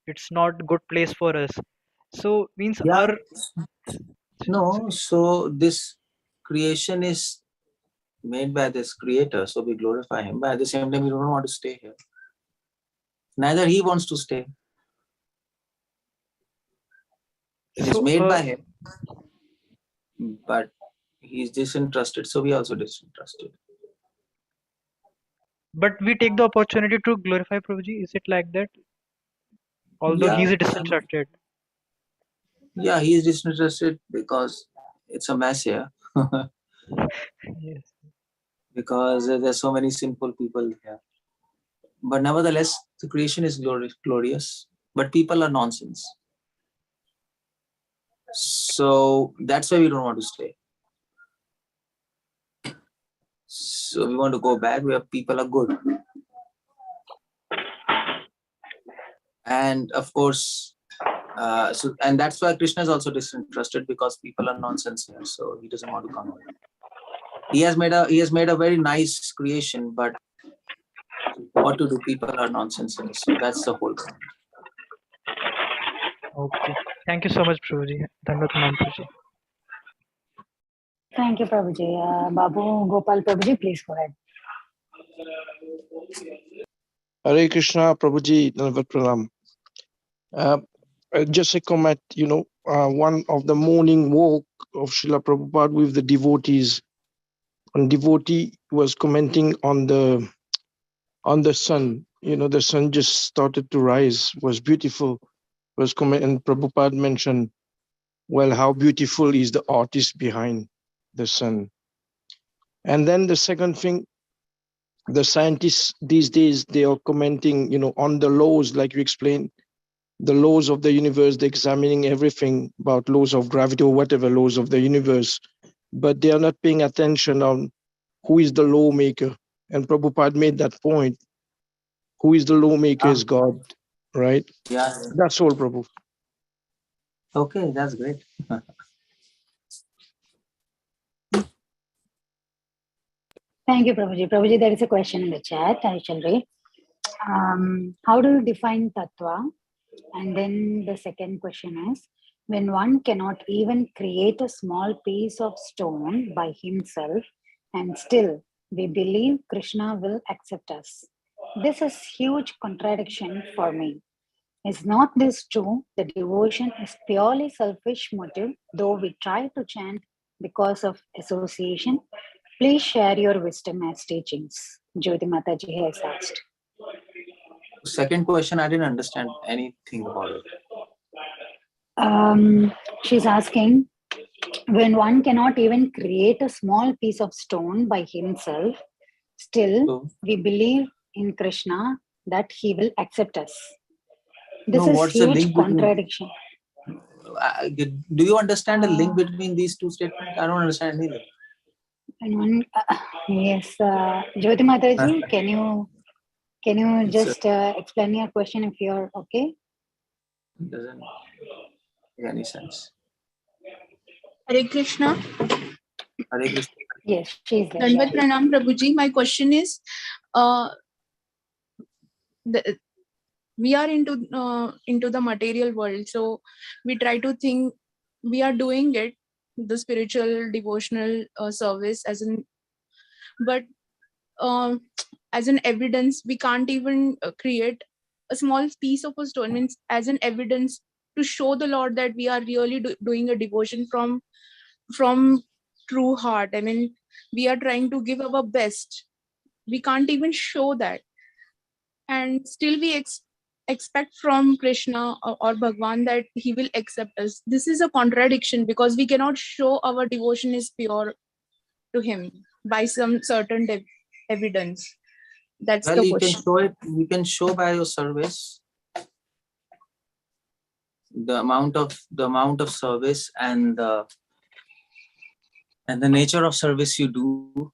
It's not good place for us. So means so this creation is made by this Creator, so we glorify Him, but at the same time we don't want to stay here. Neither He wants to stay. It is made by Him, but He is disinterested, so we are also disinterested. But we take the opportunity to glorify Prabhuji. Is it like that? Although He is disinterested. Yeah, He is disinterested because it's a mess here. Yes. because there's so many sinful people here. But nevertheless, the creation is glorious, but people are nonsense. So that's why we don't want to stay. So we want to go back where people are good. And of course, and that's why Krishna is also disinterested, because people are nonsense here. So he doesn't want to come. He has made a very nice creation, but what to do? People are nonsense here. So that's the whole point. Okay. Thank you so much, Prabhuji. Dandavat Pranam, Prabhuji. Thank you, Prabhuji. Babu Gopal Prabhuji, please go ahead. Hare Krishna, Prabhuji, Dandavat Pranam. Just a comment, one of the morning walk of Srila Prabhupada with the devotees, one devotee was commenting on the sun. The sun just started to rise, was beautiful, and Prabhupada mentioned, well, how beautiful is the artist behind the sun. And then the second thing, the scientists these days, they are commenting, on the laws, like you explained, the laws of the universe. They're examining everything about laws of gravity or whatever laws of the universe, but they are not paying attention on who is the lawmaker. And Prabhupada made that point. Who is the lawmaker is God, right? Yeah. That's all, Prabhu. Okay, that's great. Thank you, Prabhuji. Prabhuji, there is a question in the chat. I shall read. How do you define Tatwa? And then the second question is, when one cannot even create a small piece of stone by himself, and still we believe Krishna will accept us. This is huge contradiction for me. Is not this true? The devotion is purely selfish motive, though we try to chant because of association. Please share your wisdom as teachings. Jyoti Mataji has asked. Second question, I didn't understand anything about it. She's asking, when one cannot even create a small piece of stone by himself, still we believe in Krishna that he will accept us. This is huge contradiction. Do you understand the link between these two statements? I don't understand either. Yes, Jyoti Mataji, can you just explain your question if you're okay? It doesn't make any sense. Hare Krishna. Hare Krishna. Yes, she's there. Dandavat Pranam Prabhuji. My question is, we are into the material world, so we try to think we are doing it, the spiritual devotional service but as an evidence, we can't even create a small piece of a stone, means as an evidence to show the Lord that we are really doing a devotion from true heart. I mean, we are trying to give our best. We can't even show that, and still we expect from Krishna or Bhagwan that he will accept us. This is a contradiction, because we cannot show our devotion is pure to him by some certain evidence. That's the question. Can show it. You can show by your service the amount of service and the nature of service you do.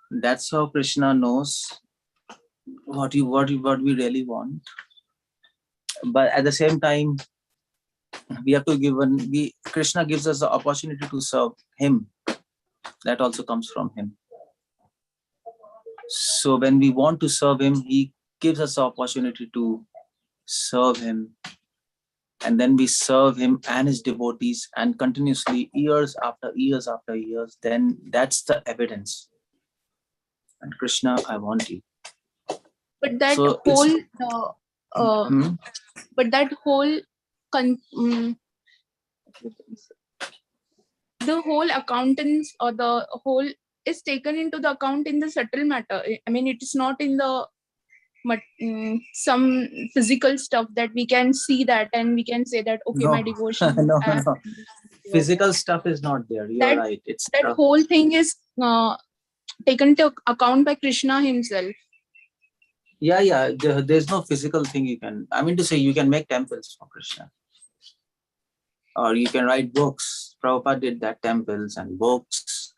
That's how Krishna knows what we really want. But at the same time, we have to Krishna gives us the opportunity to serve him. That also comes from him. So when we want to serve him, he gives us the opportunity to serve him. And then we serve him and his devotees, and continuously, years after years after years, then that's the evidence. And Krishna, I want you. But that the whole accountants or the whole is taken into the account in the subtle matter. I mean, it is not in the some physical stuff that we can see that and we can say that, okay, my devotion. No. Physical stuff is not there. You're right. It's that whole thing is taken into account by Krishna himself. Yeah. There's no physical thing you can. I mean to say, you can make temples for Krishna, or you can write books. Prabhupada did that, temples and books,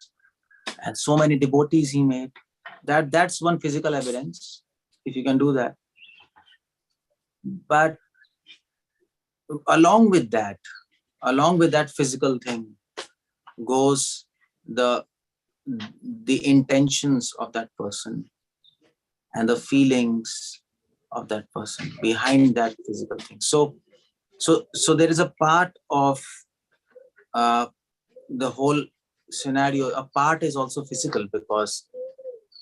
and so many devotees he made. That's one physical evidence, if you can do that. But along with that physical thing goes the intentions of that person and the feelings of that person behind that physical thing. So there is a part of the whole scenario. A part is also physical, because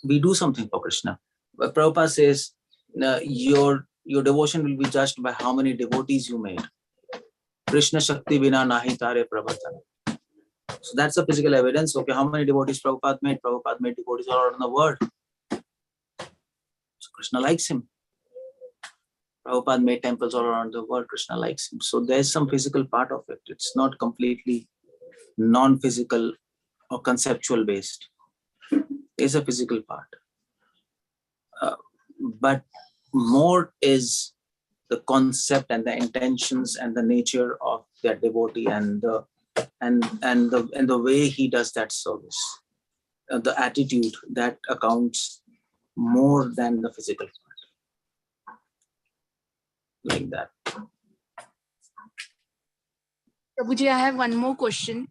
we do something for Krishna. But Prabhupada says your devotion will be judged by how many devotees you made. Krishna Shakti Vina Nahi Tare Prabhatana. So that's a physical evidence. Okay, how many devotees Prabhupada made? Prabhupada made devotees all around the world. So Krishna likes him. Prabhupada made temples all around the world. Krishna likes him. So there's some physical part of it. It's not completely non-physical or conceptual based. There's a physical part. But more is the concept and the intentions and the nature of that devotee and the way he does that service. The attitude that accounts more than the physical part. Like that. Prabhuji, I have one more question.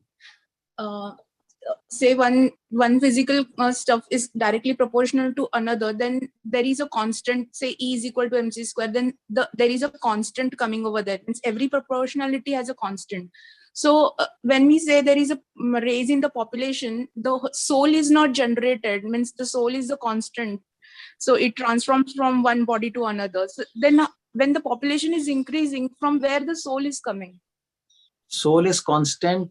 Say one physical stuff is directly proportional to another, then there is a constant, say E is equal to mc square, then there is a constant coming over there. Means every proportionality has a constant. So when we say there is a raise in the population, the soul is not generated, means the soul is the constant. So it transforms from one body to another. So then when the population is increasing, from where the soul is coming? Soul is constant.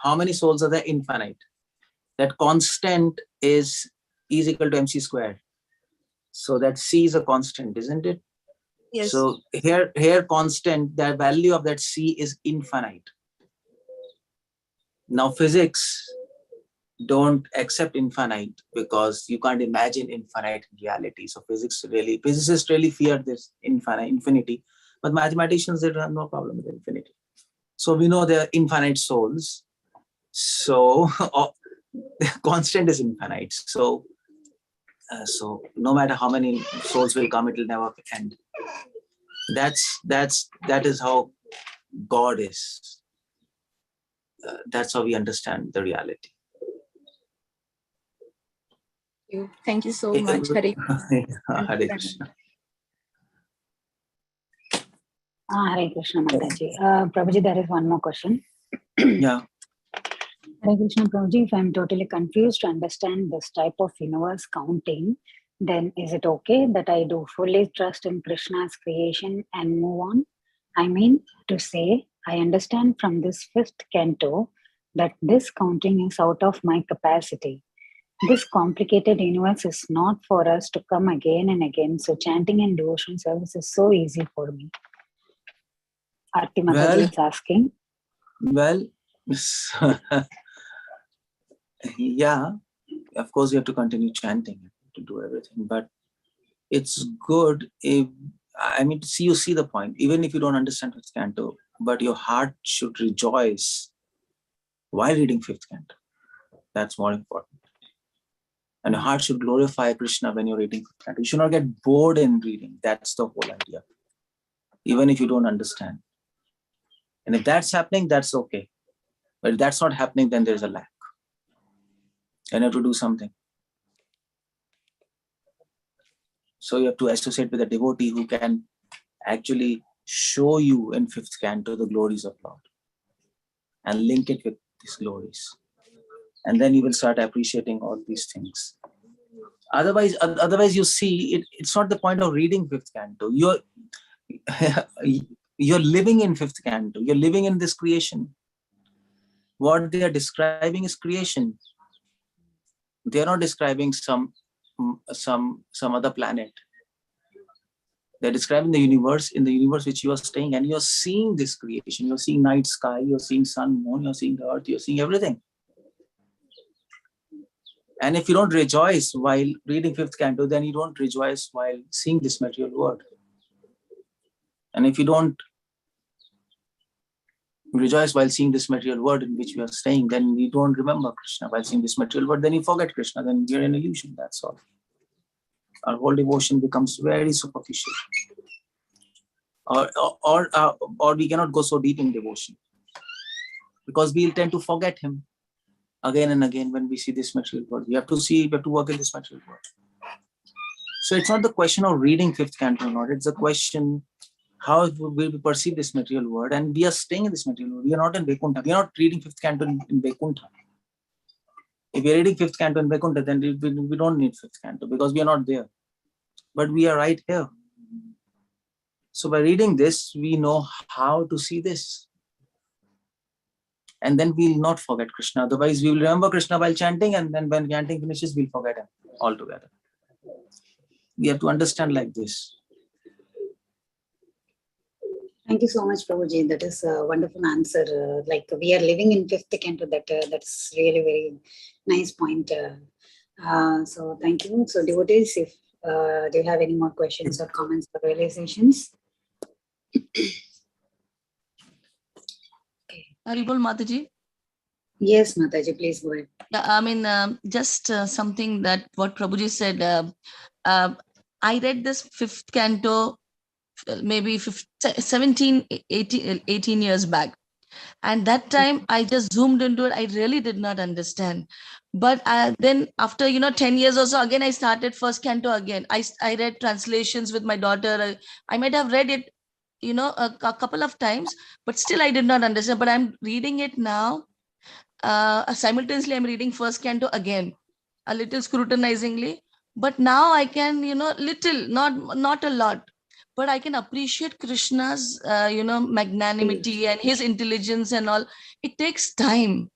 How many souls are there? Infinite. That constant is E is equal to mc squared. So that C is a constant, isn't it? Yes. So here constant, the value of that C is infinite. Now physics don't accept infinite, because you can't imagine infinite reality. So physicists really fear this infinity, but mathematicians, they have no problem with infinity. So we know there are infinite souls. So constant is infinite. So no matter how many souls will come, it will never end. That is how God is. That's how we understand the reality. Thank you so much. Hare Krishna. Hare Krishna, Mataji. Prabhuji, there is one more question. Yeah. Hare Krishna, Prabhuji, if I'm totally confused to understand this type of universe counting, then is it okay that I do fully trust in Krishna's creation and move on? I mean to say, I understand from this 5th canto that this counting is out of my capacity. This complicated universe is not for us to come again and again. So chanting and devotion service is so easy for me. Arti Mataji is asking. Well, yeah, of course you have to continue chanting to do everything, but it's good if, you see the point, even if you don't understand 5th canto, but your heart should rejoice while reading 5th canto. That's more important. And your heart should glorify Krishna when you're reading 5th canto. You should not get bored in reading. That's the whole idea. Even if you don't understand. And if that's happening, that's okay. But if that's not happening, then there's a lack. And you have to do something. So you have to associate with a devotee who can actually show you in 5th canto the glories of Lord and link it with these glories. And then you will start appreciating all these things. Otherwise you see, it's not the point of reading 5th canto. You're living in 5th canto. You're living in this creation. What they are describing is creation. They are not describing some other planet. They're describing the universe, in the universe which you are staying, and you're seeing this creation. You're seeing night sky, you're seeing sun, moon, you're seeing the earth, you're seeing everything. And if you don't rejoice while reading 5th canto, then you don't rejoice while seeing this material world. And if you don't rejoice while seeing this material world in which we are staying, then we don't remember Krishna. While seeing this material world, then you forget Krishna, then you're in illusion, that's all. Our whole devotion becomes very superficial. Or we cannot go so deep in devotion, because we'll tend to forget him again and again when we see this material world. We have to work in this material world. So it's not the question of reading 5th canto or not, it's a question how will we perceive this material world, and we are staying in this material world. We are not in Vaikuntha. We are not reading 5th canto in Vaikuntha. If we are reading 5th canto in Vaikuntha, then we don't need 5th canto, because we are not there. But we are right here. So by reading this, we know how to see this. And then we'll not forget Krishna. Otherwise, we will remember Krishna while chanting, and then when chanting finishes, we'll forget him altogether. We have to understand like this. Thank you so much, Prabhuji. That is a wonderful answer. Like we are living in 5th canto. That's really very nice point. So thank you. So devotees, if do you have any more questions or comments or realizations? Haribol Mataji. Yes, Mataji, please go ahead. Yeah, I mean, just something that what Prabhuji said. I read this 5th canto maybe 17, 18 years back. And that time I just zoomed into it. I really did not understand. But then after, 10 years or so, again, I started 1st canto again. I read translations with my daughter. I might have read it, a couple of times, but still I did not understand. But I'm reading it now. Simultaneously, I'm reading 1st canto again, a little scrutinizingly. But now I can, little, not a lot. But I can appreciate Krishna's, magnanimity and his intelligence and all. It takes time.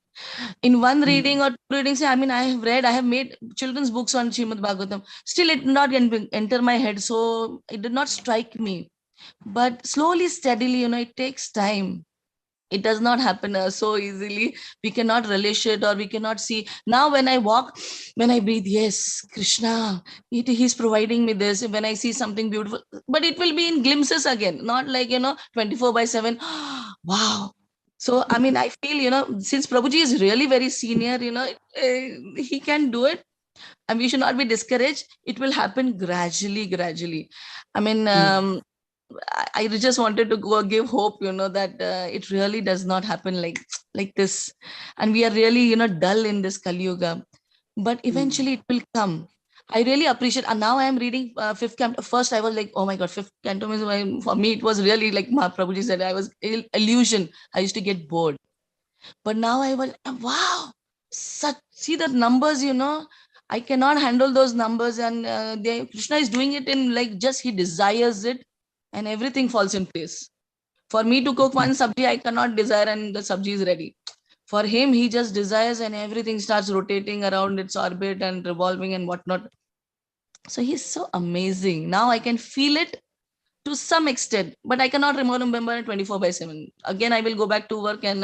In one reading or two readings, I mean, I have made children's books on Srimad Bhagavatam. Still, it did not enter my head. So it did not strike me. But slowly, steadily, it takes time. It does not happen so easily. We cannot relish it, or we cannot see. Now when I walk, when I breathe, yes, Krishna, he's providing me this. When I see something beautiful, but it will be in glimpses again, not like 24/7. Wow. So I mean, I feel since Prabhuji is really very senior, he can do it, and we should not be discouraged. It will happen gradually. I mean, I just wanted to go give hope, that it really does not happen like this. And we are really, dull in this Kali Yuga. But eventually it will come. I really appreciate. And now I am reading 5th canto. First, I was like, oh my God, 5th canto means for me, it was really like Mahaprabhuji said, I was illusion. I used to get bored. But now I was, wow, see the numbers, I cannot handle those numbers. And Krishna is doing it in just he desires it. And everything falls in place. For me to cook one sabji, I cannot desire and the sabji is ready. For him, he just desires and everything starts rotating around its orbit and revolving and whatnot. So he's so amazing. Now I can feel it to some extent, but I cannot remember 24/7. Again, I will go back to work and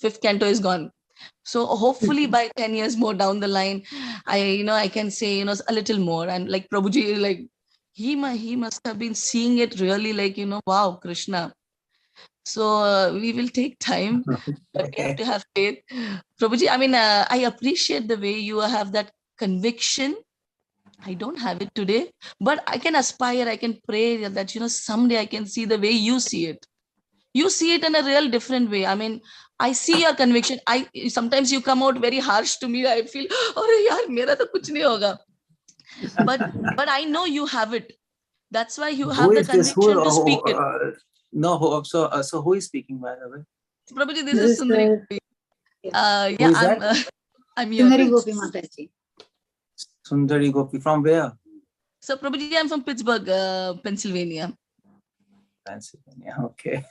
5th canto is gone. So hopefully by 10 years more down the line, I can say, a little more. And like Prabhuji, he must have been seeing it really wow, Krishna. So we will take time, but we have to have faith. Prabhuji, I mean, I appreciate the way you have that conviction. I don't have it today, but I can aspire, I can pray that, someday I can see the way you see it. You see it in a real different way. I mean, I see your conviction. Sometimes you come out very harsh to me. I feel, oh, yaar, mera to kuch nahi hoga. But I know you have it. That's why you have the conviction to speak it. No, so who is speaking, by the way? Prabhuji, this is Sundari Gopi. I'm here. Sundari Gopi Mataji. Sundari Gopi, from where? So Prabhuji, I'm from Pittsburgh, Pennsylvania. Okay.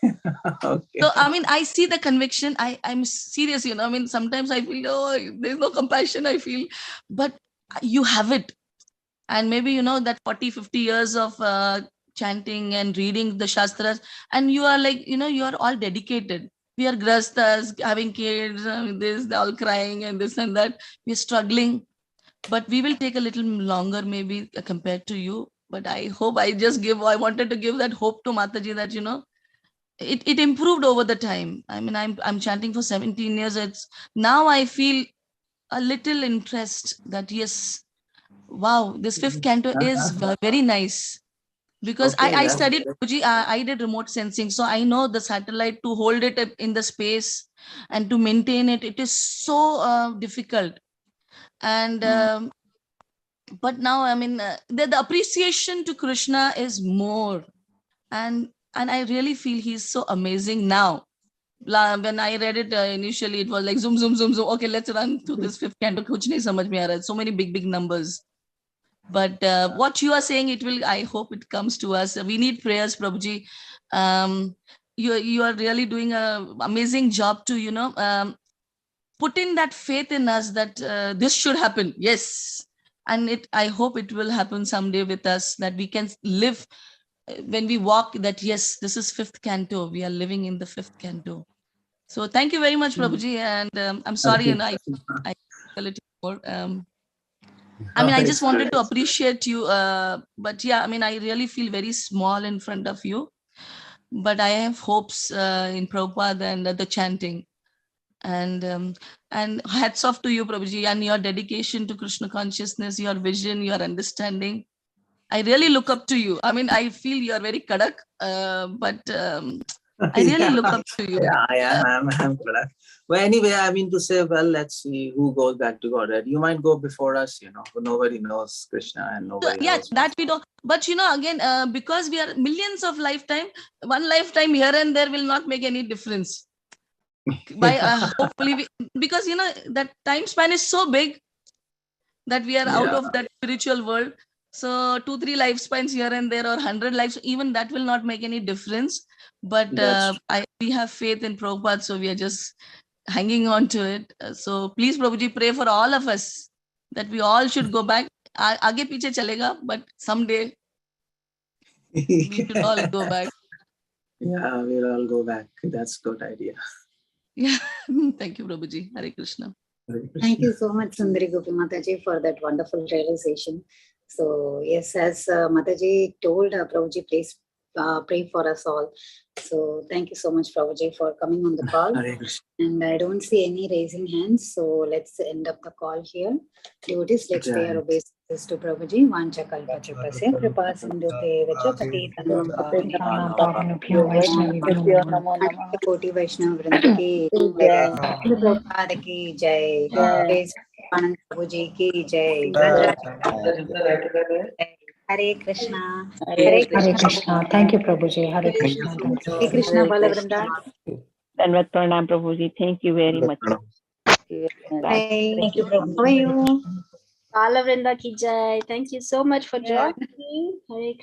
Okay. So I mean, I see the conviction. I'm serious, I mean, sometimes I feel, there's no compassion, I feel, but you have it. And maybe, that 40-50 years of chanting and reading the Shastras, and you are you are all dedicated. We are grastas, having kids, this, all crying and this and that. We're struggling. but we will take a little longer maybe compared to you. But I hope I wanted to give that hope to Mataji that, it improved over the time. I mean, I'm chanting for 17 years. Now I feel a little interest that, yes, wow, this fifth canto is very nice. Because I studied, I did remote sensing. So I know the satellite, to hold it in the space and to maintain it, it is so difficult. And but now, I mean, the appreciation to Krishna is more. And I really feel he's so amazing now. When I read it initially, it was like zoom, zoom, zoom, zoom. Okay, let's run through this fifth canto. Kuch nahi samajh mein aa raha hai. So many big numbers. But what you are saying, I hope it comes to us. We need prayers, Prabhuji. You are really doing an amazing job to, put in that faith in us that this should happen. Yes. And I hope it will happen someday with us, that we can live when we walk, that yes, this is fifth canto. We are living in the fifth canto. So thank you very much, Prabhuji. And I'm sorry, I a little more. I mean, I just wanted to appreciate you. But yeah, I mean, I really feel very small in front of you. But I have hopes in Prabhupada and the chanting. And hats off to you, Prabhuji, and your dedication to Krishna consciousness, your vision, your understanding. I really look up to you. I mean, I feel you are very kadak, but I really look up to you. Yeah, I am kadak. Well, anyway, I mean to say, well, let's see who goes back to Godhead. You might go before us, nobody knows Krishna and nobody knows. That we don't. But again, because we are millions of lifetime, one lifetime here and there will not make any difference. By hopefully, because that time span is so big that we are out of that spiritual world. So 2-3 lifespans here and there, or 100 lives, even that will not make any difference. But we have faith in Prabhupada, so we are just hanging on to it. So please, Prabhuji, pray for all of us that we all should go back. Aage piche chalega, but someday we should all go back. Yeah, we'll all go back. That's a good idea. Yeah. Thank you, Prabhuji. Hare Krishna. Thank you so much, Sundari Gopi Mataji, for that wonderful realization. So yes, as Mataji told, Prabhuji, please pray for us all. So thank you so much, Prabhuji, for coming on the call. And I don't see any raising hands, so let's end up the call here. Devotees, let's pay our obeisances to Prabhuji. Vancha kalpa tripasya kripa sindhute vachapati Koti Vaishnava Vrinda ki jai, Prabhupada ki jai, Keshavananda Prabhu ji ki jai, Hare Krishna. Hare Krishna. Thank you, Prabhuji. Hare Krishna. Hare Krishna, Bala Vrinda. Dandavat Pranam, Prabhuji. Thank you very much. Bye. Thank you, Prabhu. How are you? Bala Vrinda ki jai. Thank you so much for joining. Hare